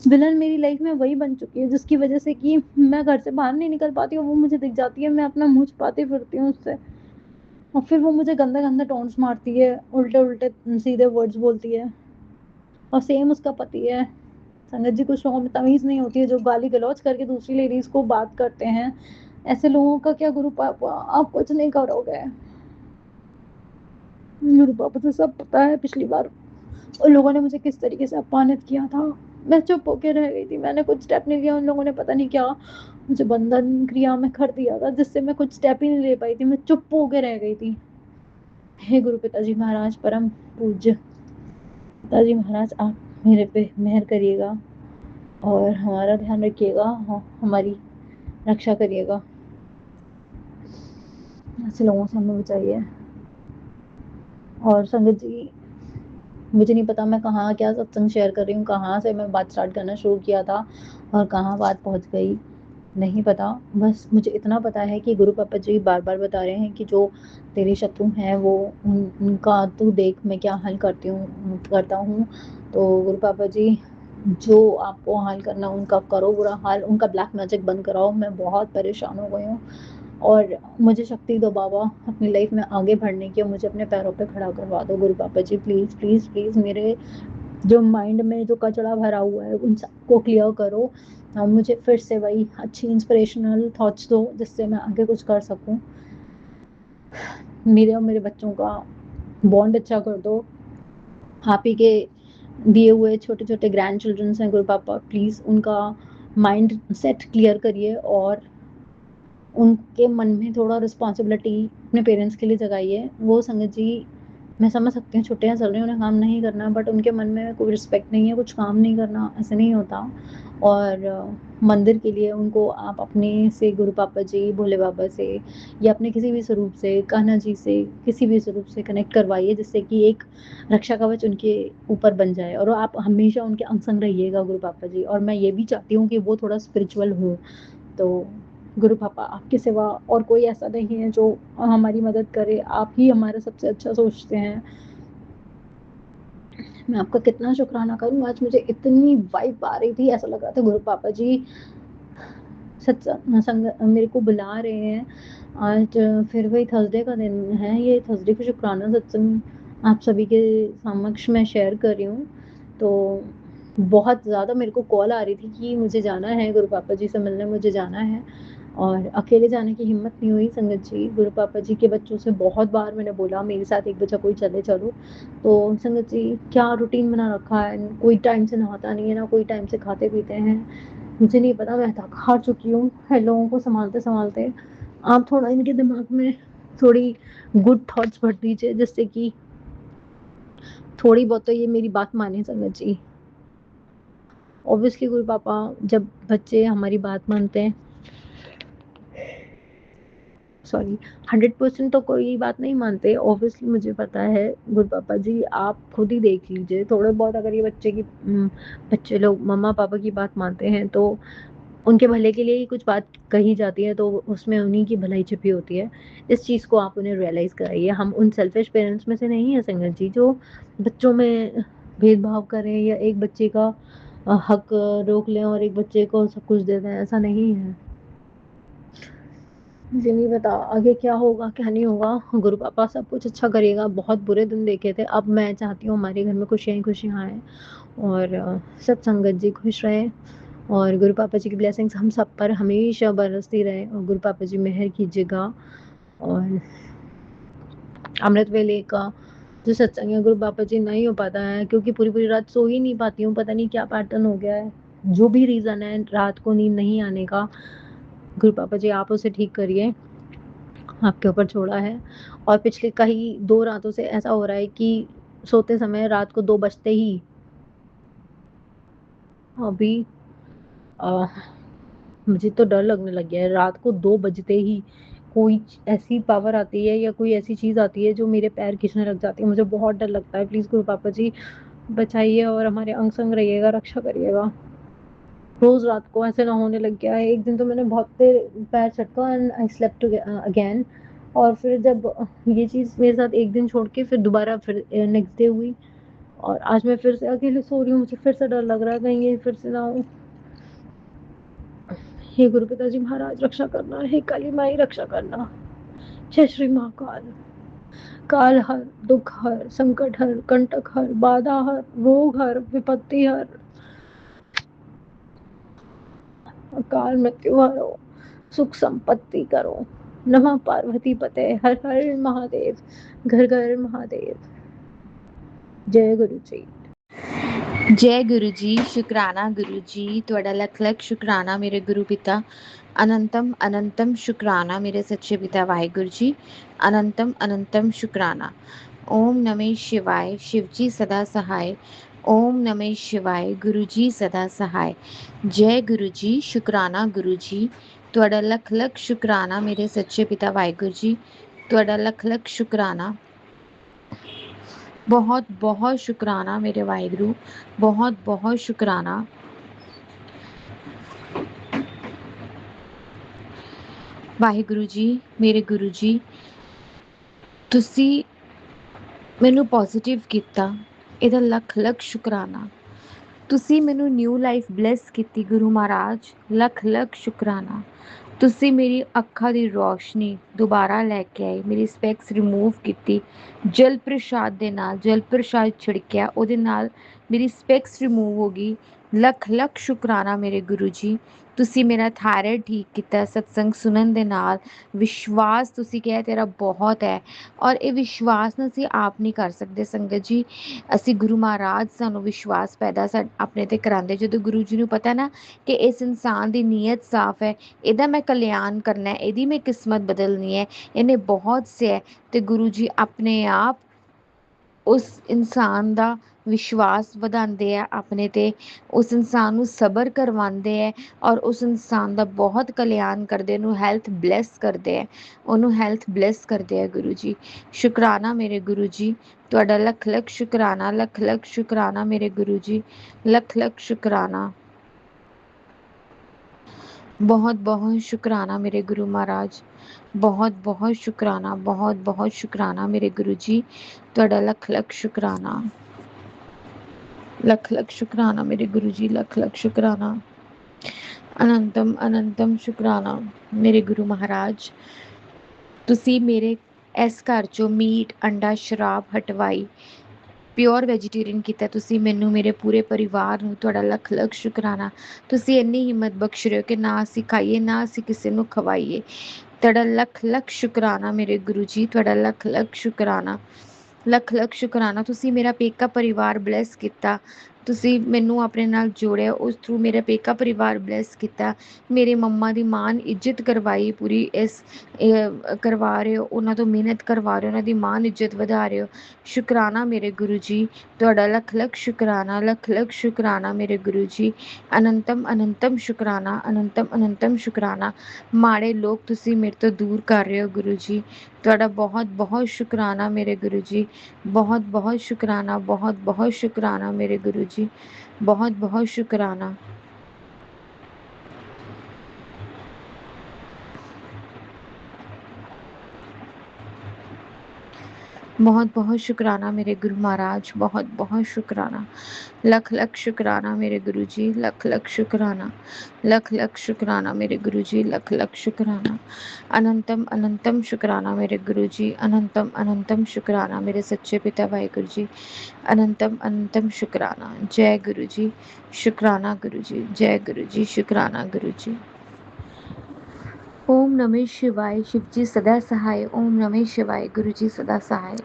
विलन मेरी लाइफ में वही बन चुकी है, जिसकी वजह से कि मैं घर से बाहर नहीं निकल पाती हूँ, वो मुझे दिख जाती है, मैं अपना मुँह छुपाती फिरती हूँ उससे, और फिर वो मुझे गंदे गंदे टोन्स मारती है, उल्टे उल्टे सीधे वर्ड्स बोलती है। और सेम उसका पति है, संगत जी, कुछ लोगों में तमीज़ नहीं होती है जो गाली गलौज करके दूसरी लेडीज़ को बात करते हैं। ऐसे लोगों का क्या गुरु पापा आप कुछ नहीं करोगे। गुरु पापा को सब पता है पिछली बार उन लोगों ने मुझे किस तरीके से अपमानित किया था। मैं चुप होके रह गई थी, मैंने कुछ स्टेप नहीं लिया। उन लोगों ने पता नहीं क्या मुझे बंधन क्रिया में कर दिया था जिससे मैं कुछ स्टेप ही नहीं ले पाई थी, मैं चुप होके रह गई थी। हे गुरु पिताजी महाराज, परम पूज्य पिताजी महाराज, आप मेरे पे मेहर करिएगा और हमारा ध्यान रखिएगा, हमारी रक्षा करिएगा। ऐसे लोगों से हमें बचाइए। और संगत जी, मुझे नहीं पता मैं कहाँ क्या सत्संग शेयर कर रही हूँ, कहाँ से मैं बात स्टार्ट करना शुरू किया था और कहाँ बात पहुँच गई, नहीं पता। बस मुझे इतना पता है कि गुरु पापा जी बार-बार बता रहे हैं कि जो तेरे शत्रु हैं वो उनका तू देख मैं क्या हल करता हूँ। तो गुरु पापा जी, जो आपको हल करना उनका करो बुरा हाल, उनका ब्लैक मैजिक बंद कराओ। मैं बहुत परेशान हो गई हूँ और मुझे शक्ति दो बाबा अपनी लाइफ में आगे बढ़ने की, और मुझे अपने पैरों पे खड़ा करवा दो गुरु पापा जी, प्लीज़ प्लीज़ प्लीज़। मेरे जो माइंड में जो कचरा भरा हुआ है उन सबको क्लियर करो और मुझे फिर से वही अच्छी इंस्पिरेशनल थॉट्स दो जिससे मैं आगे कुछ कर सकूं। मेरे और मेरे बच्चों का बॉन्ड अच्छा कर दो। आप ही के दिए हुए छोटे छोटे ग्रैंड चिल्ड्रंस हैं गुरु पापा, प्लीज़ उनका माइंड सेट क्लियर करिए और उनके मन में थोड़ा रिस्पॉन्सिबिलिटी अपने पेरेंट्स के लिए जगाइए। वो संगत जी, मैं समझ सकती हूँ छुट्टियाँ चल रही हैं, उन्हें काम नहीं करना, बट उनके मन में कोई रिस्पेक्ट नहीं है, कुछ काम नहीं करना, ऐसे नहीं होता। और मंदिर के लिए उनको आप अपने से गुरु पापा जी, भोले बाबा से या अपने किसी भी स्वरूप से, कान्हा जी से, किसी भी स्वरूप से कनेक्ट करवाइए जिससे कि एक रक्षा कवच उनके ऊपर बन जाए और आप हमेशा उनके अंग संग रहिएगा गुरु पापा जी। और मैं ये भी चाहती हूँ कि वो थोड़ा स्पिरिचुअल हो। तो गुरु पापा, आपके सिवा और कोई ऐसा नहीं है जो हमारी मदद करे, आप ही हमारा सबसे अच्छा सोचते हैं। मैं आपका कितना शुक्राना करूँ, आज मुझे इतनी वाइब आ रही थी, ऐसा लग रहा था गुरु पापा जी सत्संग मेरे को बुला रहे हैं। आज फिर वही थर्सडे का दिन है, ये थर्सडे का शुक्राना सत्संग आप सभी के समक्ष मैं शेयर कर रही हूँ। तो बहुत ज़्यादा मेरे को कॉल आ रही थी कि मुझे जाना है, गुरु पापा जी से मिलने मुझे जाना है, और अकेले जाने की हिम्मत नहीं हुई संगत जी। गुरु पापा जी के बच्चों से बहुत बार मैंने बोला मेरे साथ एक बच्चा कोई चले चलो, तो संगत जी क्या रूटीन बना रखा है, कोई टाइम से नहाता नहीं है ना कोई टाइम से खाते पीते हैं, मुझे नहीं पता, मैं थक हार चुकी हूँ लोगों को संभालते संभालते। आप थोड़ा इनके दिमाग में थोड़ी गुड थॉट्स भर दीजिए जिससे कि थोड़ी बहुत तो ये मेरी बात माने संगत जी। ऑब्वियसली गुरु पापा, जब बच्चे हमारी बात मानते हैं, सॉरी, 100% तो कोई बात नहीं मानते, ऑब्वियसली मुझे पता है गुरु पापा जी। आप खुद ही देख लीजिए, थोड़े बहुत अगर ये बच्चे लोग मम्मा पापा की बात मानते हैं तो उनके भले के लिए ही कुछ बात कही जाती है, तो उसमें उन्हीं की भलाई छिपी होती है। इस चीज़ को आप उन्हें रियलाइज़ कराइए। हम उन सेल्फिश पेरेंट्स में से नहीं है संगत जी जो बच्चों में भेदभाव करें या एक बच्चे का हक रोक लें और एक बच्चे को सब कुछ दे दें, ऐसा नहीं है। मुझे नहीं पता आगे क्या होगा क्या नहीं होगा, गुरु पापा सब कुछ अच्छा करिएगा। बहुत बुरे दिन देखे थे, अब मैं चाहती हूँ हमारे घर में खुशियाँ ही खुशियाँ आएँ और सब संगत जी खुश रहें और गुरु पापा जी की ब्लेसिंग्स हम सब पर हमेशा बरसती रहे और गुरु पापा जी मेहर कीजिएगा। और अमृत वेले का जो सत्संग है गुरु पापा जी नहीं हो पाता है क्योंकि पूरी रात सो ही नहीं पाती हूँ, पता नहीं क्या पैटर्न हो गया है, जो भी रीज़न है रात को नींद नहीं आने का, गुरु पापा जी आप उसे ठीक करिए, आपके ऊपर छोड़ा है। और पिछले कई 2 रातों से ऐसा हो रहा है कि सोते समय रात को 2 बजते ही अभी मुझे तो डर लगने लग गया है, रात को 2 बजते ही कोई ऐसी पावर आती है या कोई ऐसी चीज़ आती है जो मेरे पैर खींचने लग जाती है, मुझे बहुत डर लगता है। प्लीज़ गुरु पापा जी बचाइए और हमारे अंग संग रहिएगा, रक्षा करिएगा। रोज़ रात को ऐसे ना होने लग गया है। एक दिन तो मैंने बहुत देर पैर झटका एंड आई स्लेप्ट अगेन, और फिर जब ये चीज़ मेरे साथ एक दिन छोड़ के फिर दोबारा फिर नेक्स्ट डे हुई और आज मैं फिर से अकेले सो रही हूँ, मुझे फिर से डर लग रहा है कहीं ये फिर से ना हो। हे गुरु पिताजी महाराज रक्षा करना, हे काली माई रक्षा करना, जय श्री महाकाल। काल हर, दुख हर, संकट हर, कंटक हर, बाधा हर, रोग हर, विपत्ति हर, अकाल मृत्यु हरो, सुख संपत्ति करो। नमः पार्वती पते, हर हर महादेव, घर घर महादेव। जय गुरु जी। जय गुरु जी। शुकराना गुरु जी, तुहाडा लख लख शुकराना मेरे गुरु पिता। अनंतम अनंतम शुकराना मेरे सच्चे पिता वाहिगुरु जी। अनंतम अनंतम शुकराना। ओम नमः शिवाय, शिव जी सदा सहाय। ओम नमः शिवाय, गुरु जी सदा सहाय। जय गुरु जी। शुकराना गुरु जी, तुहाडा लख लख शुकराना मेरे सच्चे पिता वाहिगुरु जी। तुहाडा लख लख शुकराना। बहुत बहुत शुकराना मेरे वाहिगुरु, बहुत बहुत शुकराना। वाहिगुरु जी, मेरे गुरु जी, ਤੁਸੀਂ ਮੈਨੂੰ ਪੋਜ਼ਿਟਿਵ ਕੀਤਾ, ਇਹਦਾ ਲੱਖ ਲੱਖ ਸ਼ੁਕਰਾਨਾ। ਤੁਸੀਂ ਮੈਨੂੰ ਨਿਊ ਲਾਈਫ ਬਲੈਸ ਕੀਤੀ ਗੁਰੂ ਮਹਾਰਾਜ, ਲੱਖ ਲੱਖ ਸ਼ੁਕਰਾਨਾ। ਤੁਸੀਂ ਮੇਰੀ ਅੱਖਾਂ ਦੀ ਰੋਸ਼ਨੀ ਦੁਬਾਰਾ ਲੈ ਕੇ ਆਏ, ਮੇਰੀ ਸਪੈਕਸ ਰਿਮੂਵ ਕੀਤੀ ਜਲ ਪ੍ਰਸ਼ਾਦ ਦੇ ਨਾਲ, ਜਲ ਪ੍ਰਸ਼ਾਦ ਛਿੜਕਿਆ, ਉਹਦੇ ਨਾਲ ਮੇਰੀ ਸਪੈਕਸ ਰਿਮੂਵ ਹੋ ਗਈ। ਲੱਖ ਲੱਖ ਸ਼ੁਕਰਾਨਾ ਮੇਰੇ ਗੁਰੂ ਜੀ। ਤੁਸੀਂ ਮੇਰਾ ਥਾਇਰਾਇਡ ਠੀਕ ਕੀਤਾ ਸਤਸੰਗ ਸੁਣਨ ਦੇ ਨਾਲ। ਵਿਸ਼ਵਾਸ ਤੁਸੀਂ ਕਿਹਾ ਤੇਰਾ ਬਹੁਤ ਹੈ, ਔਰ ਇਹ ਵਿਸ਼ਵਾਸ ਨੂੰ ਅਸੀਂ ਆਪ ਨਹੀਂ ਕਰ ਸਕਦੇ ਸੰਗਤ ਜੀ। ਅਸੀਂ ਗੁਰੂ ਮਹਾਰਾਜ ਸਾਨੂੰ ਵਿਸ਼ਵਾਸ ਪੈਦਾ ਆਪਣੇ ਤੇ ਕਰਾਉਂਦੇ। ਜਦੋਂ ਗੁਰੂ ਜੀ ਨੂੰ ਪਤਾ ਨਾ ਕਿ ਇਸ ਇਨਸਾਨ ਦੀ ਨੀਅਤ ਸਾਫ਼ ਹੈ, ਇਹਦਾ ਮੈਂ ਕਲਿਆਣ ਕਰਨਾ ਹੈ, ਇਹਦੀ ਮੈਂ ਕਿਸਮਤ ਬਦਲਣੀ ਹੈ, ਇਹਨੇ ਬਹੁਤ ਸੇ ਹੈ, ਤੇ ਗੁਰੂ ਜੀ ਆਪਣੇ ਆਪ ਉਸ ਇਨਸਾਨ ਦਾ ਵਿਸ਼ਵਾਸ ਵਧਾਉਂਦੇ ਆ ਆਪਣੇ ਤੇ, ਉਸ ਇਨਸਾਨ ਨੂੰ ਸਬਰ ਕਰਵਾਉਂਦੇ ਹੈ, ਔਰ ਉਸ ਇਨਸਾਨ ਦਾ ਬਹੁਤ ਕਲਿਆਣ ਕਰਦੇ, ਉਹਨੂੰ ਹੈਲਥ ਬਲੈਸ ਕਰਦੇ ਹੈ, ਉਹਨੂੰ ਹੈਲਥ ਬਲੈਸ ਕਰਦੇ ਹੈ ਗੁਰੂ ਜੀ। ਸ਼ੁਕਰਾਨਾ ਮੇਰੇ ਗੁਰੂ ਜੀ, ਤੁਹਾਡਾ ਲੱਖ ਲੱਖ ਸ਼ੁਕਰਾਨਾ, ਲੱਖ ਲੱਖ ਸ਼ੁਕਰਾਨਾ ਮੇਰੇ ਗੁਰੂ ਜੀ, ਲੱਖ ਲੱਖ ਸ਼ੁਕਰਾਨਾ। बहुत बहुत शुकराना मेरे गुरु महाराज, बहुत बहुत शुकराना, बहुत बहुत शुकराना मेरे गुरु जी, तुहाडा लख लख शुकराना, लख लख शुकराना मेरे गुरु जी, लख लख शुकराना। अनंतम अनंतम शुकराना मेरे गुरु महाराज। तुसी मेरे इस घर चो मीट अंडा शराब हटवाई, प्योर वैजीटेरियन किया तुसी मैनू, मेरे पूरे परिवार नूं, तुहाडा लख लख शुकराना। तुसी इन्नी हिम्मत बख्श रहे हो कि ना असी खाइए, ना असी किसी नूं खवाइए। तुहाडा लख लख शुकराना मेरे गुरु जी, तुहाडा लख लख शुकराना, लख लख शुकराना। तुसी मेरा पेका परिवार ब्लैस किया, तुसी मैनू अपने नाल जोड़िया, उस थ्रू मेरा पेका परिवार ब्लैस किया। मेरे मम्मा दी मान इज्जत करवाई पूरी, इस करवा रहे हो, उन्हां तो मेहनत करवा रहे हो, उन्हां दी मान इज्जत वधा रहे हो। शुकराना मेरे गुरु जी, तुहाडा लख लख शुकराना, लख लख शुकराना मेरे गुरु जी। अनंतम अनंतम शुकराना, अनंतम अनंतम शुकराना। माड़े लोग तुसी मेरे तो दूर कर रहे हो गुरु जी, तुहाडा बहुत बहुत शुकराना मेरे गुरु जी, बहुत बहुत शुकराना, बहुत बहुत शुकराना मेरे गुरु जी, बहुत बहुत शुकराना। बहुत बहुत शुकराना मेरे गुरु महाराज, बहुत बहुत शुकराना, लख लख शुकराना मेरे गुरु जी, लख लख शुकराना, लख लख शुकराना मेरे गुरु जी, लख लख शुकराना। अनंतम अनंतम शुकराना मेरे गुरु जी, अनंतम अनंतम शुकराना मेरे सच्चे पिता वाहिगुरु जी, अनंतम अनंतम शुकराना। जय गुरु जी। शुकराना गुरु जी, जय गुरु जी, शुकराना गुरु जी। ओम नमः शिवाय, शिव जी सदा सहाय। ओम नमः शिवाय, गुरु जी सदा सहाय।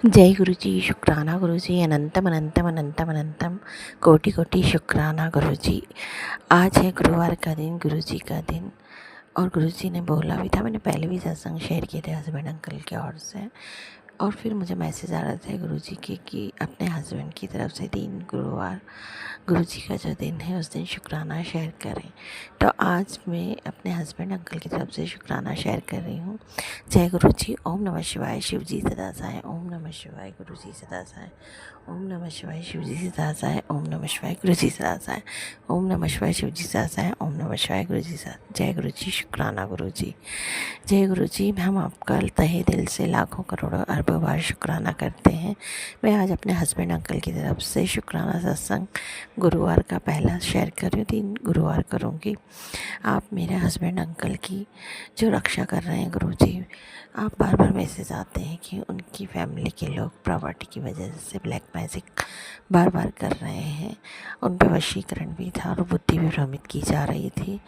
जय गुरु जी। शुक्राना गुरु जी, अनंतम अनंतम अनंतम अनंतम कोटि कोटि शुक्राना गुरु जी। आज है गुरुवार का दिन, गुरु जी का दिन, और गुरु जी ने बोला भी था, मैंने पहले भी सत्संग शेयर किए थे हस्बैंड अंकल के ओर से, और फिर मुझे मैसेज आ रहा था गुरु जी के कि अपने हस्बैंड की तरफ से 3 गुरुवार गुरु जी का जो दिन है उस दिन शुक्राना शेयर करें। तो आज मैं अपने हस्बैंड अंकल की तरफ से शुक्राना शेयर कर रही हूँ। जय गुरु जी। ओम नमः शिवाय, शिव जी सदा सहाय। ओम नमः शिवाय, गुरु जी सदा सहाय। ओम नमः शिवाय, शिव जी सदा सहाय। ओम नमः शिवाय, गुरु जी सदा सहाय। ओम नमः शिवाय, शिव जी सदा सहाय। ओम नमः शिवाय, गुरु जी सदा। जय गुरु जी। शुक्राना गुरु जी। जय गुरु जी। हम आपका तहे दिल से लाखों करोड़ों बार शुक्राना करते हैं। मैं आज अपने हस्बैंड अंकल की तरफ से शुक्राना सत्संग गुरुवार का पहला शेयर कर रही हूँ। 3 गुरुवार करूँगी। आप मेरे हस्बैंड अंकल की जो रक्षा कर रहे हैं गुरुजी, आप बार बार मैसेज आते हैं कि उनकी फैमिली के लोग प्रॉपर्टी की वजह से ब्लैक मैजिक बार बार कर रहे हैं। उन पर वशीकरण भी था और बुद्धि भी भ्रमित की जा रही थी,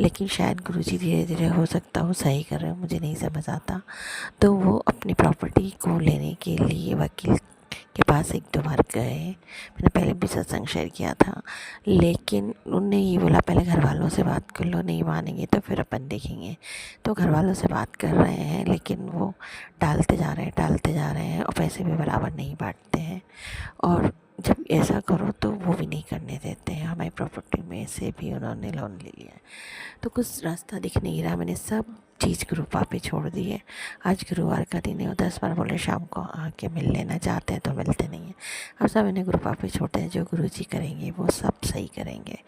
लेकिन शायद गुरुजी धीरे धीरे हो सकता हो सही कर रहे हो, मुझे नहीं समझ आता। तो वो अपनी प्रॉपर्टी को लेने के लिए वकील के पास 1-2 बार गए। मैंने पहले भी सत्संग शेयर किया था, लेकिन उनने ये बोला पहले घर वालों से बात कर लो, नहीं मानेंगे तो फिर अपन देखेंगे। तो घर वालों से बात कर रहे हैं, लेकिन वो टालते जा रहे हैं और पैसे भी बराबर नहीं बांटते हैं। और जब ऐसा करो तो वो भी नहीं करने देते हैं। हमारी प्रॉपर्टी में से भी उन्होंने लोन ले लिया है। तो कुछ रास्ता दिख नहीं रहा, मैंने सब चीज़ गुरुपा पे छोड़ दी है। आज गुरुवार का दिन है, वो 10 बार बोले शाम को आके मिल लेना, चाहते हैं तो मिलते नहीं हैं। अब सब मैंने गुरुपा पे छोड़े हैं। जो गुरुजी करेंगे वो सब सही करेंगे,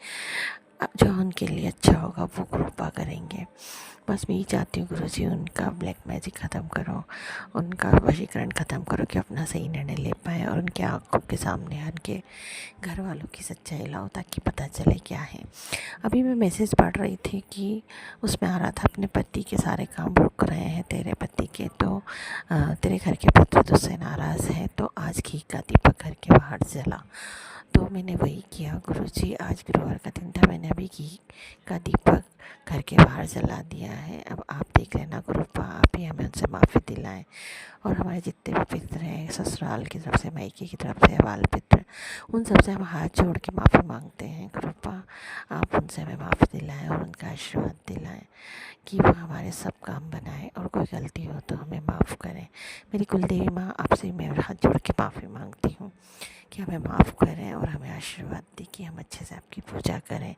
जो उनके लिए अच्छा होगा वो कृपा करेंगे। बस मैं यही चाहती हूँ गुरुजी उनका ब्लैक मैजिक ख़त्म करो, उनका वशीकरण ख़त्म करो कि अपना सही निर्णय ले पाए और उनके आँखों के सामने उनके घर वालों की सच्चाई लाओ ताकि पता चले क्या है। अभी मैं मैसेज पढ़ रही थी कि उसमें आ रहा था अपने पति के सारे काम रुक रहे हैं तेरे पति के, तो तेरे घर के पुत्र तुझसे नाराज़ है, तो आज घी का दीपक घर के बाहर जला। तो मैंने वही किया गुरुजी, आज गुरुवार का दिन था, मैंने अभी घी का दीपक घर के बाहर जला दिया है। अब आप देख लेना गुरुपा, आप ही हमें उनसे माफ़ी दिलाएं और हमारे जितने भी पितर हैं, ससुराल की तरफ से, मायके की तरफ से, बाल पितर, उन सब से हम हाथ जोड़ के माफ़ी मांगते हैं। गुरुपा आप उनसे हमें माफ़ी दिलाएं और उनका आशीर्वाद दिलाएं कि वो हमारे सब काम बनाए और कोई गलती हो तो हमें माफ़ करें। मेरी कुलदेवी माँ, आपसे मैं हाथ जोड़ के माफ़ी मांगती हूँ कि हमें माफ़ करें और हमें आशीर्वाद दें कि हम अच्छे से आपकी पूजा करें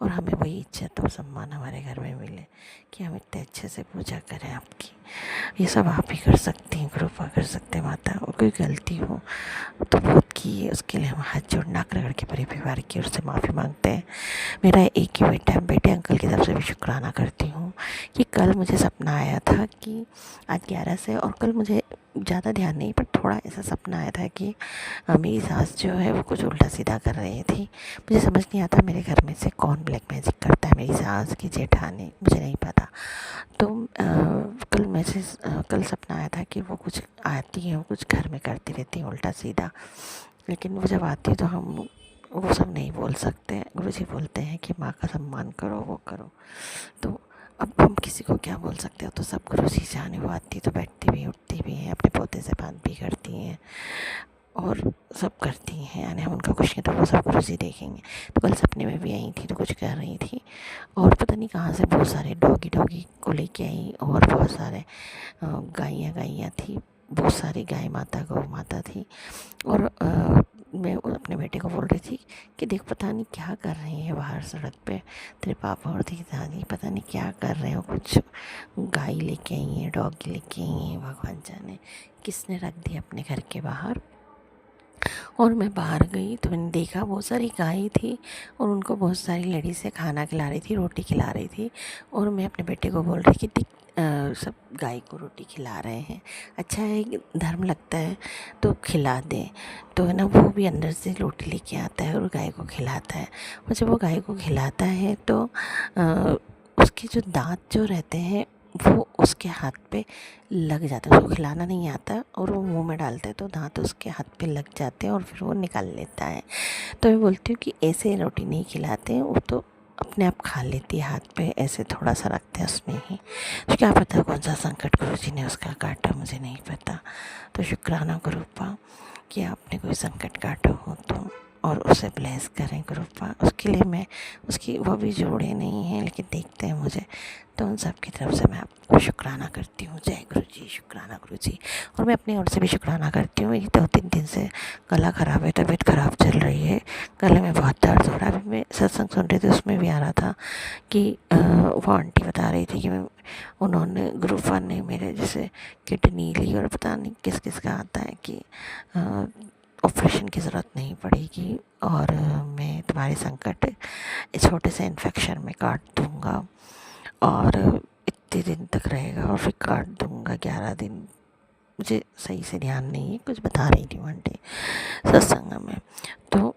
और हमें वही इज्जत और सम्मान हमारे घर में मिले कि हम इतने अच्छे से पूजा करें आपकी। ये सब आप ही कर सकती हैं, कृपा कर सकते हैं माता। और कोई गलती हो तो बहुत की है, उसके लिए हम हाथ जोड़ नाक रगड़ के पूरे परिवार की ओर से माफ़ी मांगते हैं। मेरा एक ही बेटा है, बेटे अंकल की तरफ से भी शुक्राना करती हूँ कि कल मुझे सपना आया था कि आज 11 से, और कल मुझे ज़्यादा ध्यान नहीं पर थोड़ा ऐसा सपना आया था कि मेरी सास जो है वो कुछ उल्टा सीधा कर रही थी। मुझे समझ नहीं आता मेरे घर में से कौन ब्लैक मैजिक करता है, मेरी सास की जेठानी, मुझे नहीं पता। तो कल सपना आया था कि वो कुछ आती हैं, वो कुछ घर में करती रहती हैं उल्टा सीधा, लेकिन वो जब आती है तो हम वो सब नहीं बोल सकते। गुरुजी बोलते हैं कि माँ का सम्मान करो, वो करो। तो अब हम किसी को क्या बोल सकते हो, तो सब गुरुजी जाने। वो आती तो बैठती भी उठती भी हैं, अपने पोते से बात भी करती हैं और सब करती हैं, यानी हम उनका कुछ नहीं तो वो सब गुरुजी देखेंगे। तो कल सपने में भी आई थी तो कुछ कर रही थी और पता नहीं कहाँ से बहुत सारे डॉगी को लेके आई और बहुत सारे गायें थी, बहुत सारी गाय माता गौ माता थी। और मैं अपने बेटे को बोल रही थी कि देख पता नहीं क्या कर रही है बाहर सड़क पे, तेरे पापा और तेरी दादी पता नहीं क्या कर रहे हो, कुछ गाय लेके आई हैं, डॉगी लेके आई हैं, भगवान जाने किसने रख दिया अपने घर के बाहर। और मैं बाहर गई तो मैंने देखा बहुत सारी गाय थी और उनको बहुत सारी लेडीज से खाना खिला रही थी, रोटी खिला रही थी। और मैं अपने बेटे को बोल रही कि सब गाय को रोटी खिला रहे हैं, अच्छा है, धर्म लगता है तो खिला दें। तो है ना, वो भी अंदर से रोटी लेके आता है और गाय को खिलाता है। और जब वो गाय को खिलाता है तो उसके जो दांत जो रहते हैं वो उसके हाथ पे लग जाता है। उसको खिलाना नहीं आता और वो मुंह में डालता है तो दांत उसके हाथ पे लग जाते हैं और फिर वो निकाल लेता है। तो मैं बोलती हूँ कि ऐसे रोटी नहीं खिलाते हैं, वो तो अपने आप खा लेती है, हाथ पे ऐसे थोड़ा सा रखते हैं उसमें ही। तो क्या पता कौन सा संकट गुरुजी ने उसका काटा, मुझे नहीं पता। तो शुक्राना गुरुपा कि आपने कोई संकट काटा हो तो और उसे ब्लेस करें गुरुपा। उसके लिए मैं उसकी वो भी जोड़े नहीं हैं लेकिन देखते हैं मुझे, तो उन सब की तरफ से मैं आपको शुक्राना करती हूँ। जय गुरुजी, शुक्राना गुरुजी। और मैं अपनी ओर से भी शुक्राना करती हूँ। ये 2-3 दिन से गला ख़राब है, तबीयत ख़राब चल रही है, गले में बहुत दर्द हो रहा है। अभी मैं सत्संग सुन रही थी, उसमें भी आ रहा था कि वो आंटी बता रही थी कि उन्होंने गुरुपा ने मेरे जैसे किडनी ली और पता नहीं किस किस का आता है कि ऑपरेशन की ज़रूरत नहीं पड़ेगी और मैं तुम्हारे संकट इस छोटे से इन्फेक्शन में काट दूँगा और इतने दिन तक रहेगा और फिर काट दूँगा 11 दिन मुझे सही से ध्यान नहीं है, कुछ बता रही थी आंटी सत्संग में। तो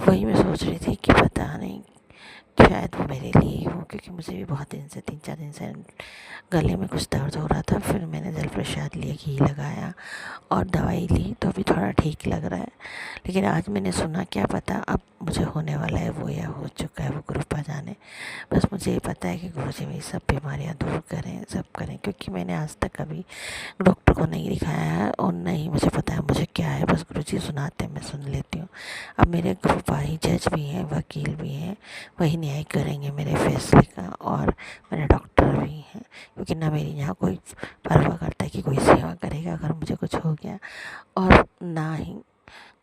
वही मैं सोच रही थी कि पता नहीं शायद वो मेरे लिए ही हो, क्योंकि मुझे भी बहुत दिन से 3-4 दिन से गले में कुछ दर्द हो रहा था। फिर मैंने जल प्रसाद लिया, घी लगाया और दवाई ली, तो अभी थोड़ा ठीक लग रहा है। लेकिन आज मैंने सुना, क्या पता अब मुझे होने वाला है वो, या हो चुका है वो, कृपा जाने। बस मुझे ये पता है कि गुरुजी मेरी सब बीमारियां दूर करें, सब करें, क्योंकि मैंने आज तक कभी डॉक्टर को नहीं दिखाया है और नहीं मुझे पता है मुझे क्या है। बस गुरुजी सुनाते हैं, मैं सुन लेती हूँ। अब मेरे गुरु भाई जज भी हैं, वकील भी हैं, वही न्याय करेंगे मेरे फैसले का, और मेरे डॉक्टर भी हैं, क्योंकि ना मेरी यहाँ कोई परवाह करता है कि कोई सेवा करेगा अगर मुझे कुछ हो गया, और ना ही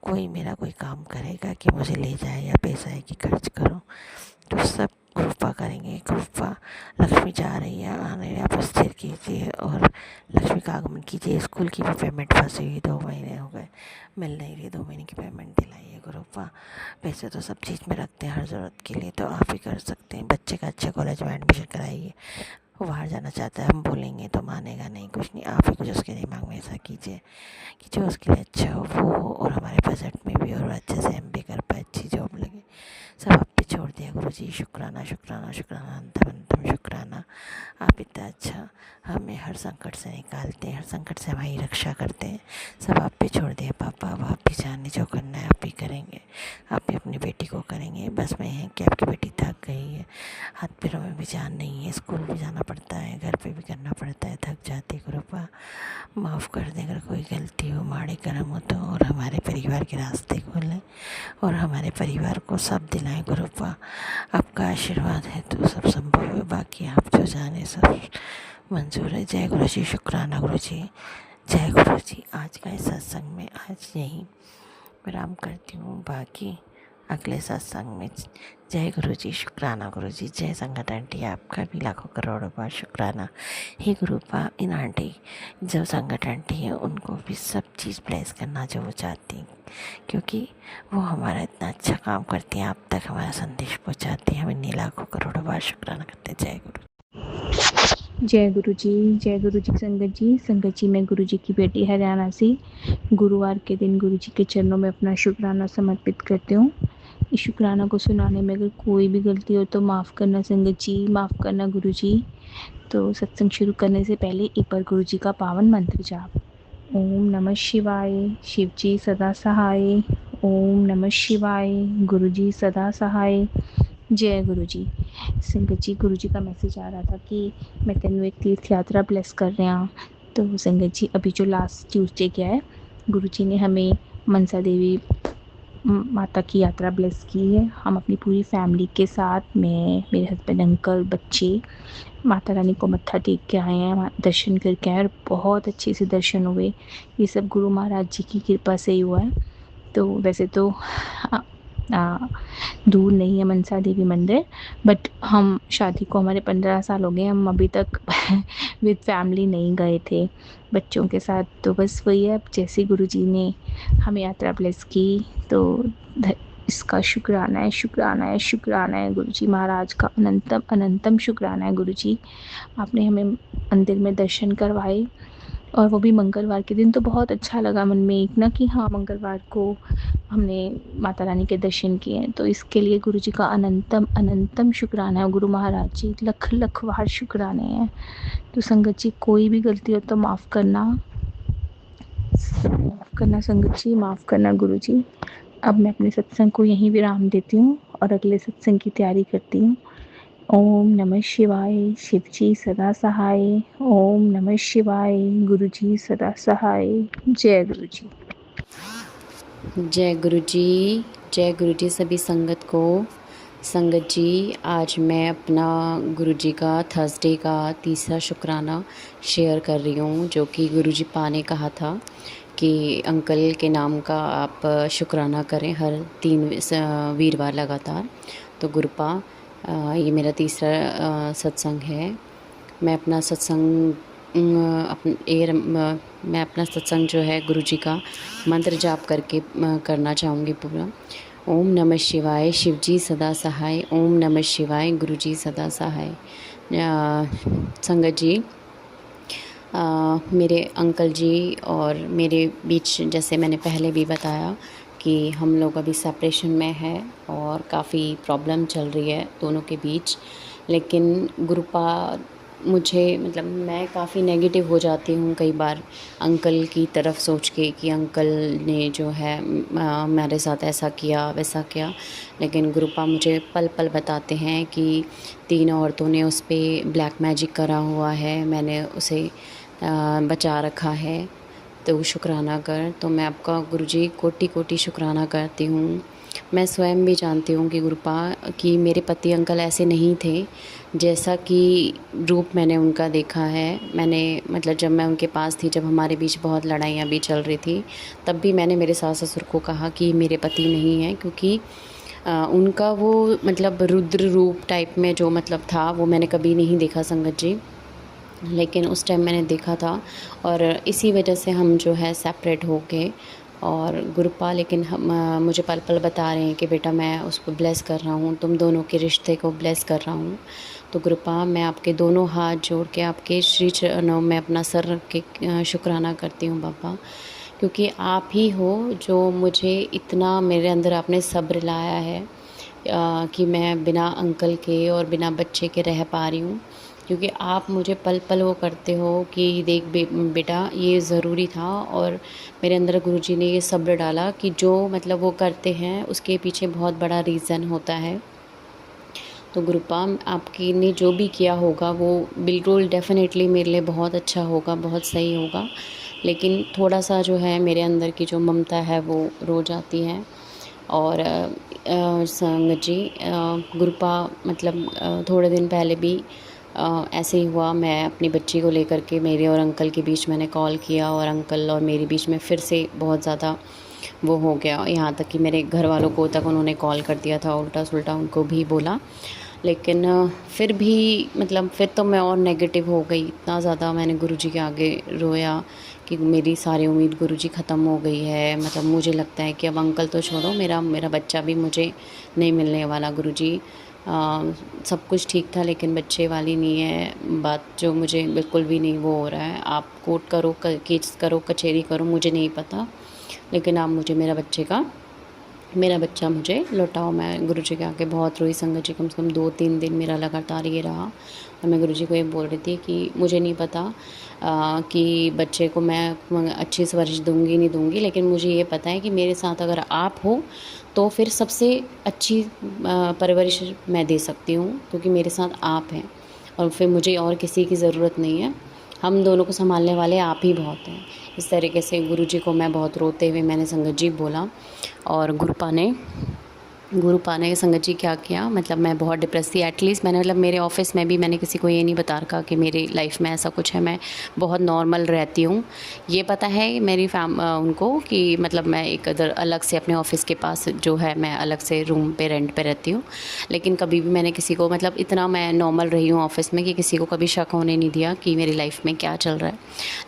कोई मेरा कोई काम करेगा कि मुझे ले जाए या पैसा है कि खर्च करूं। तो सब कृपा करेंगे। कृपा, लक्ष्मी जा रही है, आने आप स्थिर कीजिए और लक्ष्मी का आगमन कीजिए। स्कूल की भी पेमेंट फंसी हुई, 2 महीने हो गए, मिल नहीं रही। 2 महीने की पेमेंट दिलाइए कृपा। पैसे तो सब चीज़ में रखते हैं हर ज़रूरत के लिए, तो आप ही कर सकते हैं। बच्चे का अच्छे कॉलेज में एडमिशन कराइए। वो बाहर जाना चाहता है, हम बोलेंगे तो मानेगा नहीं, कुछ नहीं। आप ही कुछ उसके दिमाग में ऐसा कीजिए कि जो उसके लिए अच्छा हो वो हो, और हमारे बजट में भी, और अच्छे से MBA कर पाए, अच्छी जॉब लगे। सब आप पे छोड़ दिया गुरुजी। शुक्राना शुक्राना शुक्राना, अंतम अंतम शुक्राना। आप इतना अच्छा हमें हर संकट से निकालते हैं, हर संकट से हमारी रक्षा करते हैं। सब आप पे छोड़ दिया पापा। अब आप ही जाने, जो करना है आप ही करेंगे। आप ही अपनी बेटी को करेंगे। बस में है कि आपकी बेटी थक गई है, हाथ पैरों में भी जान नहीं है, स्कूल भी जाना पड़ता है, घर पे भी करना पड़ता है, थक जाती। कृपा माफ़ कर दें अगर कोई गलती हो, माड़े कर्म हो तो, और हमारे परिवार के रास्ते खोलें और हमारे परिवार को सब दिलाएं। कृपा आपका आशीर्वाद है तो सब संभव है, बाकी आप जो जाने सब मंजूर है। जय गुरु जी। शुक्राना गुरु जी। जय गुरु जी। आज का इस सत्संग में आज यहीं विराम करती हूँ, बाकी अगले सत्संग में। जय गुरु जी। शुक्राना गुरु जी। जय संगत आंटी, आपका भी लाखों करोड़ों बार शुक्राना। हे गुरुपा, इन आंटी जो संगत आंटी है उनको भी सब चीज़ ब्लेस करना जो वो चाहती हैं, क्योंकि वो हमारा इतना अच्छा काम करती हैं, आप तक हमारा संदेश पहुँचाती हैं। हम इन्हीं लाखों करोड़ों बार शुक्राना करते हैं। जय गुरु। जय गुरु जी। जय गुरु जी। संगत जी, संगत जी, मैं गुरु जी की बेटी हरियाणा से गुरुवार के दिन गुरु जी के चरणों में अपना शुक्राना समर्पित करती हूँ। इस शुक्राना को सुनाने में अगर कोई भी गलती हो तो माफ़ करना संगत जी, माफ़ करना गुरु जी। तो सत्संग शुरू करने से पहले एक बार गुरु जी का पावन मंत्र जाप। ओम नमः शिवाय, शिव जी सदा सहाय। ओम नमः शिवाय, गुरु जी सदा सहाय। जय गुरु जी। संगत जी, गुरु जी का मैसेज आ रहा था कि मैं तेनू एक तीर्थ यात्रा ब्लेस कर रहा हूँ। तो संगत जी, अभी जो लास्ट ट्यूसडे गया है, गुरु जी ने हमें मनसा देवी माता की यात्रा ब्लेस की है। हम अपनी पूरी फैमिली के साथ, मैं, मेरे हस्बैंड, अंकल, बच्चे, माता रानी को मत्था टेक के आए हैं, दर्शन करके आए और बहुत अच्छे से दर्शन हुए। ये सब गुरु महाराज जी की कृपा से ही हुआ है। तो वैसे तो दूर नहीं है मनसा देवी मंदिर, बट हम शादी को हमारे 15 साल हो गए, हम अभी तक विद फैमिली नहीं गए थे बच्चों के साथ। तो बस वही है, जैसे गुरु जी ने हमें यात्रा ब्लेस की तो इसका शुक्राना है, शुक्राना है, शुक्राना है गुरु जी महाराज का, अनंतम अनंतम शुक्राना है गुरु जी। आपने हमें मंदिर में दर्शन करवाए और वो भी मंगलवार के दिन। तो बहुत अच्छा लगा मन में एक ना कि हाँ, मंगलवार को हमने माता रानी के दर्शन किए। तो इसके लिए गुरु जी का अनंतम अनंतम शुक्राना है। गुरु महाराज जी लख लख बार शुक्राने हैं। तो संगत जी, कोई भी गलती हो तो माफ़ करना संगत जी, माफ़ करना गुरु जी। अब मैं अपने सत्संग को यहीं विराम देती हूँ और अगले सत्संग की तैयारी करती हूँ। ओम नमः शिवाय, शिव जी सदा सहाय। ओम नमः शिवाय, गुरु जी सदा सहाय। जय गुरु जी। जय गुरु जी। जय गुरु जी सभी संगत को। संगत जी, आज मैं अपना गुरु जी का थर्सडे का तीसरा शुक्राना शेयर कर रही हूँ, जो कि गुरु जी पा ने कहा था कि अंकल के नाम का आप शुक्राना करें हर 3 वीरवार लगातार। तो गुरुपा, ये मेरा तीसरा सत्संग है। मैं अपना सत्संग मैं अपना सत्संग जो है गुरु जी का मंत्र जाप करके करना चाहूँगी पूरा। ओम नमः शिवाय, शिव जी सदा सहाय। ओम नमः शिवाय, गुरु जी सदा सहाय। संगत जी, मेरे अंकल जी और मेरे बीच, जैसे मैंने पहले भी बताया कि हम लोग अभी सेपरेशन में है और काफ़ी प्रॉब्लम चल रही है दोनों के बीच। लेकिन गुरुपा मुझे, मतलब मैं काफ़ी नेगेटिव हो जाती हूँ कई बार अंकल की तरफ सोच के कि अंकल ने जो है मेरे साथ ऐसा किया वैसा किया। लेकिन गुरुपा मुझे पल पल बताते हैं कि 3 औरतों ने उस पे ब्लैक मैजिक करा हुआ है, मैंने उसे बचा रखा है, तो शुक्राना कर। तो मैं आपका गुरुजी कोटि कोटि शुक्राना करती हूँ। मैं स्वयं भी जानती हूँ कि गुरुपा कि मेरे पति अंकल ऐसे नहीं थे जैसा कि रूप मैंने उनका देखा है। मैंने, मतलब जब मैं उनके पास थी, जब हमारे बीच बहुत लड़ाइयाँ भी चल रही थी, तब भी मैंने मेरे सास ससुर को कहा कि मेरे पति नहीं हैं, क्योंकि उनका वो मतलब रुद्र रूप टाइप में जो मतलब था वो मैंने कभी नहीं देखा संगत जी। लेकिन उस टाइम मैंने देखा था और इसी वजह से हम जो है सेपरेट हो गए। और गुरुपा लेकिन हम मुझे पल पल बता रहे हैं कि बेटा मैं उसको ब्लेस कर रहा हूँ, तुम दोनों के रिश्ते को ब्लेस कर रहा हूँ। तो गुरुपा मैं आपके दोनों हाथ जोड़ के आपके श्री चरणों में अपना सर रख के शुक्राना करती हूँ बाबा, क्योंकि आप ही हो जो मुझे इतना, मेरे अंदर आपने सब्र लाया है कि मैं बिना अंकल के और बिना बच्चे के रह पा रही हूँ। क्योंकि आप मुझे पल पल वो करते हो कि देख बेटा ये ज़रूरी था, और मेरे अंदर गुरुजी ने ये सब्र डाला कि जो मतलब वो करते हैं उसके पीछे बहुत बड़ा रीज़न होता है। तो गुरुपा आपकी ने जो भी किया होगा वो बिल्कुल डेफ़िनेटली मेरे लिए बहुत अच्छा होगा, बहुत सही होगा। लेकिन थोड़ा सा जो है मेरे अंदर की जो ममता है वो रो जाती है। और संगत जी गुरुपा मतलब थोड़े दिन पहले भी ऐसे ही हुआ। मैं अपनी बच्ची को लेकर के मेरे और अंकल के बीच मैंने कॉल किया और अंकल और मेरे बीच में फिर से बहुत ज़्यादा वो हो गया, यहाँ तक कि मेरे घर वालों को तक उन्होंने कॉल कर दिया था, उल्टा सुल्टा उनको भी बोला। लेकिन फिर भी मतलब फिर तो मैं और नेगेटिव हो गई, इतना ज़्यादा मैंने गुरुजी के आगे रोया कि मेरी सारी उम्मीद गुरुजी ख़त्म हो गई है। मतलब मुझे लगता है कि अब अंकल तो छोड़ो, मेरा बच्चा भी मुझे नहीं मिलने वाला गुरुजी। सब कुछ ठीक था लेकिन बच्चे वाली नहीं है बात, जो मुझे बिल्कुल भी नहीं वो हो रहा है। आप कोर्ट करो, केस करो, कचहरी करो, मुझे नहीं पता, लेकिन आप मुझे मेरा बच्चा मुझे लौटाओ। मैं गुरुजी के आगे बहुत रोई संगत जी, कम से कम 2-3 दिन मेरा लगातार ये रहा। और मैं गुरुजी को ये बोल रही थी कि मुझे नहीं पता कि बच्चे को मैं अच्छी परवरिश दूँगी नहीं दूँगी, लेकिन मुझे ये पता है कि मेरे साथ अगर आप हो तो फिर सबसे अच्छी परवरिश मैं दे सकती हूँ, क्योंकि मेरे साथ आप हैं और फिर मुझे और किसी की ज़रूरत नहीं है। हम दोनों को संभालने वाले आप ही बहुत हैं। इस तरीके से गुरुजी को मैं बहुत रोते हुए मैंने संगत जी बोला। और गुरुपा ने संगत जी क्या किया, मतलब मैं बहुत डिप्रेस थी। एटलीस्ट मैंने, मतलब मेरे ऑफ़िस में भी मैंने किसी को ये नहीं बता रखा कि मेरी लाइफ में ऐसा कुछ है, मैं बहुत नॉर्मल रहती हूँ। ये पता है मेरी उनको कि मतलब मैं एक अदर अलग से अपने ऑफ़िस के पास जो है मैं अलग से रूम पे रेंट पे रहती हूँ। लेकिन कभी भी मैंने किसी को, मतलब इतना मैं नॉर्मल रही हूँ ऑफ़िस में कि किसी को कभी शक होने नहीं दिया कि मेरी लाइफ में क्या चल रहा है।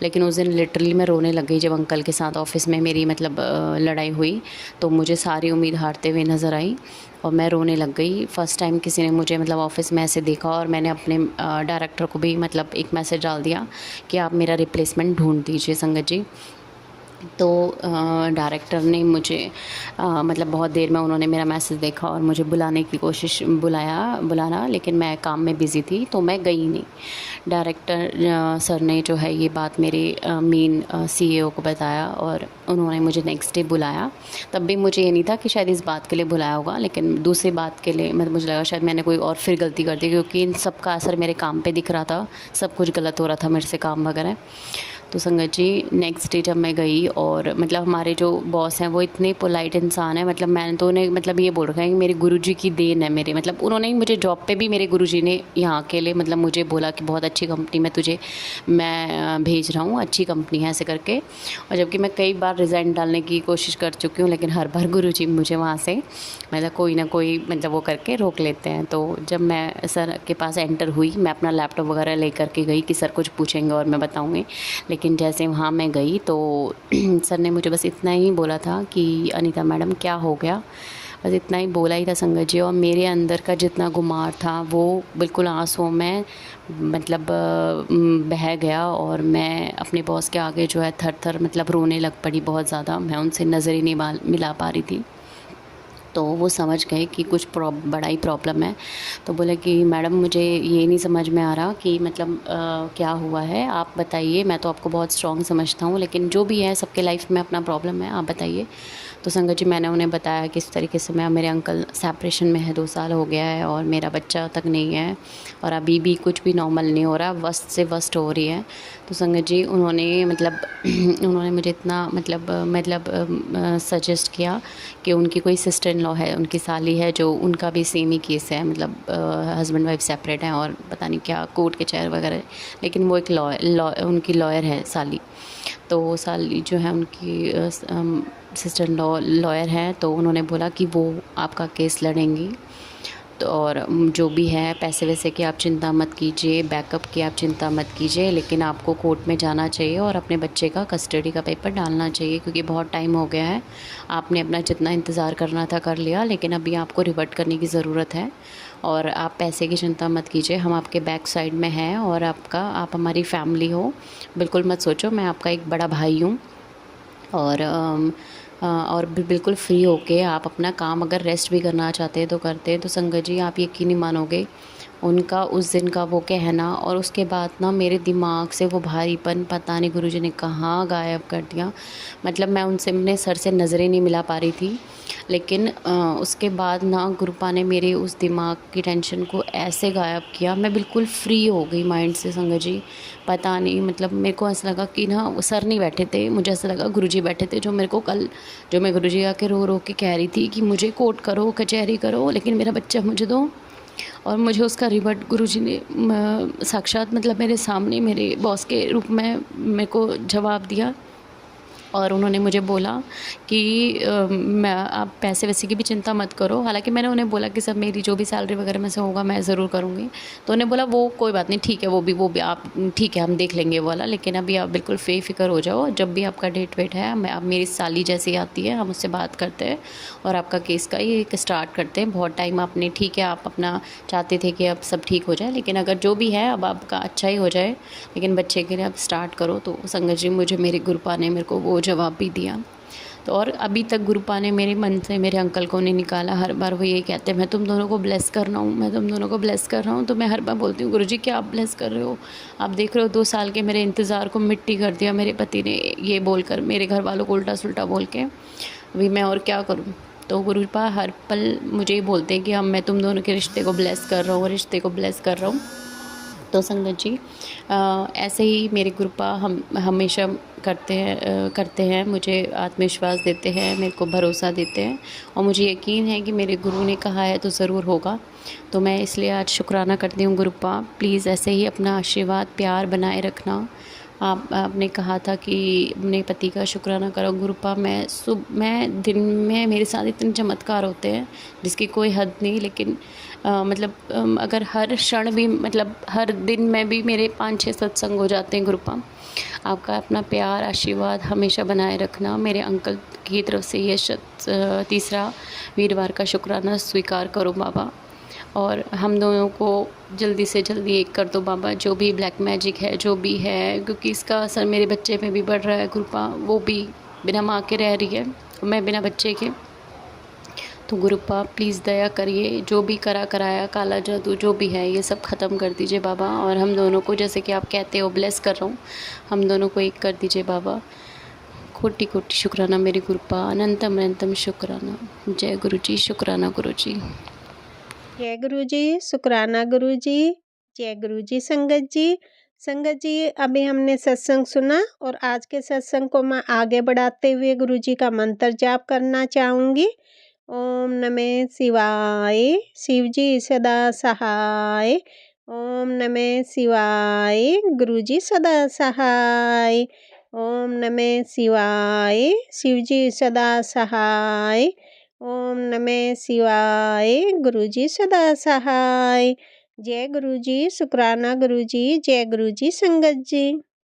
लेकिन उस दिन लिटरली मैं रोने लग गई जब अंकल के साथ ऑफ़िस में मेरी मतलब लड़ाई हुई, तो मुझे सारी उम्मीद हारते हुए नज़र आई और मैं रोने लग गई। फ़र्स्ट टाइम किसी ने मुझे मतलब ऑफ़िस में ऐसे देखा, और मैंने अपने डायरेक्टर को भी मतलब एक मैसेज डाल दिया कि आप मेरा रिप्लेसमेंट ढूंढ दीजिए संगत जी। तो डायरेक्टर ने मुझे मतलब बहुत देर में उन्होंने मेरा मैसेज देखा और मुझे बुलाने की कोशिश बुलाना, लेकिन मैं काम में बिज़ी थी तो मैं गई नहीं। डायरेक्टर सर ने जो है ये बात मेरे मेन CEO को बताया और उन्होंने मुझे नेक्स्ट डे बुलाया। तब भी मुझे ये नहीं था कि शायद इस बात के लिए बुलाया होगा, लेकिन दूसरी बात के लिए मतलब मुझे लगा शायद मैंने कोई और फिर गलती कर दी, क्योंकि इन सब का असर मेरे काम पे दिख रहा था, सब कुछ गलत हो रहा था मेरे से काम वगैरह। तो संगत जी नेक्स्ट डे जब मैं गई, और मतलब हमारे जो बॉस हैं वो इतने पोलाइट इंसान हैं, मतलब मैंने तो उन्हें मतलब ये बोल रखा है कि मेरे गुरुजी की देन है मेरे, मतलब उन्होंने ही मुझे जॉब पे भी मेरे गुरुजी ने यहाँ के लिए मतलब मुझे बोला कि बहुत अच्छी कंपनी में तुझे मैं भेज रहा हूँ, अच्छी कंपनी है ऐसे करके। और जबकि मैं कई बार रिज़ाइन डालने की कोशिश कर चुकी हूँ, लेकिन हर बार गुरुजी मुझे वहाँ से मतलब कोई ना कोई मतलब वो करके रोक लेते हैं। तो जब मैं सर के पास एंटर हुई, मैं अपना लैपटॉप वगैरह ले करके गई कि सर कुछ पूछेंगे और मैं बताऊँगी। लेकिन जैसे वहाँ मैं गई तो सर ने मुझे बस इतना ही बोला था कि अनीता मैडम क्या हो गया, बस इतना ही बोला ही था संगत जी। और मेरे अंदर का जितना गुमार था वो बिल्कुल आंसुओं में मतलब बह गया, और मैं अपने बॉस के आगे जो है थर थर मतलब रोने लग पड़ी बहुत ज़्यादा। मैं उनसे नज़र ही नहीं मिला पा रही थी। तो वो समझ गए कि कुछ बड़ा ही प्रॉब्लम है। तो बोले कि मैडम मुझे ये नहीं समझ में आ रहा कि मतलब क्या हुआ है, आप बताइए। मैं तो आपको बहुत स्ट्रॉन्ग समझता हूँ, लेकिन जो भी है सबके लाइफ में अपना प्रॉब्लम है, आप बताइए। तो संगत जी मैंने उन्हें बताया किस तरीके से मैं मेरे अंकल सेपरेशन में है, 2 साल हो गया है और मेरा बच्चा तक नहीं है, और अभी भी कुछ भी नॉर्मल नहीं हो रहा, वर्स्ट से वर्स्ट हो रही है। तो संगत जी उन्होंने मतलब उन्होंने मुझे इतना मतलब सजेस्ट किया कि उनकी कोई सिस्टर इन लॉ है, उनकी साली है, जो उनका भी सेम ही केस है, मतलब हस्बैंड वाइफ सेपरेट हैं और पता नहीं क्या कोर्ट के चेयर वगैरह, लेकिन वो एक उनकी लॉयर है साली। तो वो साली जो है उनकी सिस्टर इन लॉ लॉयर हैं, तो उन्होंने बोला कि वो आपका केस लड़ेंगी। तो और जो भी है पैसे वैसे की आप चिंता मत कीजिए, बैकअप की आप चिंता मत कीजिए, लेकिन आपको कोर्ट में जाना चाहिए और अपने बच्चे का कस्टडी का पेपर डालना चाहिए, क्योंकि बहुत टाइम हो गया है। आपने अपना जितना इंतज़ार करना था कर लिया, लेकिन अभी आपको रिवर्ट करने की ज़रूरत है। और आप पैसे की चिंता मत कीजिए, हम आपके बैक साइड में हैं, और आप हमारी फैमिली हो, बिल्कुल मत सोचो, मैं आपका एक बड़ा भाई हूँ। और बिल्कुल फ्री होके आप अपना काम अगर रेस्ट भी करना चाहते हैं तो करते हैं। तो संगत जी आप यकीन नहीं मानोगे, उनका उस दिन का वो कहना और उसके बाद ना मेरे दिमाग से वो भारीपन पता नहीं गुरुजी ने कहाँ गायब कर दिया। मतलब मैं उनसे अपने सर से नज़रें नहीं मिला पा रही थी, लेकिन उसके बाद ना गुरुपा ने मेरे उस दिमाग की टेंशन को ऐसे गायब किया, मैं बिल्कुल फ्री हो गई माइंड से संगत जी। पता नहीं मतलब मेरे को ऐसा लगा कि ना वो सर नहीं बैठे थे, मुझे ऐसा लगा गुरुजी बैठे थे, जो मेरे को कल जो मैं गुरुजी आके रो रो के कह रही थी कि मुझे कोर्ट करो, कचहरी करो, लेकिन मेरा बच्चा मुझे दो। और मुझे उसका रिवर्ट गुरुजी ने साक्षात मतलब मेरे सामने मेरे बॉस के रूप में मेरे को जवाब दिया। और उन्होंने मुझे बोला कि मैं आप पैसे वैसे की भी चिंता मत करो। हालांकि मैंने उन्हें बोला कि सर मेरी जो भी सैलरी वगैरह में से होगा मैं ज़रूर करूँगी। तो उन्हें बोला वो कोई बात नहीं, ठीक है, वो भी आप ठीक है, हम देख लेंगे वो वाला, लेकिन अभी आप बिल्कुल फ़िक्र हो जाओ, जब भी आपका डेट वेट है मैं आप मेरी साली जैसी आती है, हम उससे बात करते हैं और आपका केस का ये स्टार्ट करते हैं। बहुत टाइम आपने ठीक है, आप अपना चाहते थे कि अब सब ठीक हो जाए, लेकिन अगर जो भी है अब आपका अच्छा ही हो जाए, लेकिन बच्चे के लिए आप स्टार्ट करो। तो संगत जी मुझे मेरे गुरुपा ने मेरे को वो जवाब भी दिया। तो और अभी तक गुरुपा ने मेरे मन से मेरे अंकल को नहीं निकाला। हर बार वो यही कहते हैं मैं तुम दोनों को ब्लेस कर रहा हूँ, मैं तुम दोनों को ब्लेस कर रहा हूँ। तो मैं हर बार बोलती हूँ गुरुजी क्या आप ब्लेस कर रहे हो, आप देख रहे हो 2 साल के मेरे इंतज़ार को मिट्टी कर दिया मेरे पति ने, ये बोलकर मेरे घर वालों को उल्टा सुल्टा बोल के। अभी मैं और क्या करूँ। तो गुरुपा हर पल मुझे ही बोलते हैं कि हम मैं तुम दोनों के रिश्ते को ब्लेस कर रहा हूँ, रिश्ते को ब्लेस कर रहा हूँ। तो संगत जी ऐसे ही मेरे गुरुपा हम हमेशा करते हैं, मुझे आत्मविश्वास देते हैं, मेरे को भरोसा देते हैं, और मुझे यकीन है कि मेरे गुरु ने कहा है तो ज़रूर होगा। तो मैं इसलिए आज शुक्राना करती हूँ गुरुपा, प्लीज़ ऐसे ही अपना आशीर्वाद प्यार बनाए रखना। आपने कहा था कि अपने पति का शुक्राना करो गुरुपा। मैं दिन में मेरे साथ इतने चमत्कार होते हैं जिसकी कोई हद नहीं, लेकिन मतलब अगर हर क्षण भी मतलब हर दिन में भी मेरे 5-6 सत्संग हो जाते हैं गुरुपा। आपका अपना प्यार आशीर्वाद हमेशा बनाए रखना। मेरे अंकल की तरफ से ये 3रा वीरवार का शुक्राना स्वीकार करो बाबा, और हम दोनों को जल्दी से जल्दी एक कर दो बाबा। जो भी ब्लैक मैजिक है जो भी है, क्योंकि इसका असर मेरे बच्चे पे भी बढ़ रहा है गुरुपा, वो भी बिना माँ के रह रही है, मैं बिना बच्चे के। तो गुरुपा प्लीज़ दया करिए, जो भी कराया काला जादू जो भी है ये सब ख़त्म कर दीजिए बाबा, और हम दोनों को जैसे कि आप कहते हो ब्लेस कर रहा हूँ, हम दोनों को एक कर दीजिए बाबा। कोटि कोटि शुक्राना मेरी गुरुपा, अनंतम अनंतम शुक्राना। जय गुरु जी, शुक्राना गुरु जी। जय गुरु जी, शुक्राना गुरु जी, जय गुरु जी। संगत जी अभी हमने सत्संग सुना, और आज के सत्संग को मैं आगे बढ़ाते हुए गुरु जी का मंत्र जाप करना चाहूँगी। ओम नमः शिवाय, शिव जी सदा सहाय। ओम नमः शिवाय, गुरु जी सदा सहाय। ओम नमः शिवाय, शिव जी सदा सहाय। ओम नमः शिवाय, गुरु जी सदा सहाय। जय गुरु जी, शुक्राना गुरु जी, जय गुरु जी। संगत जी।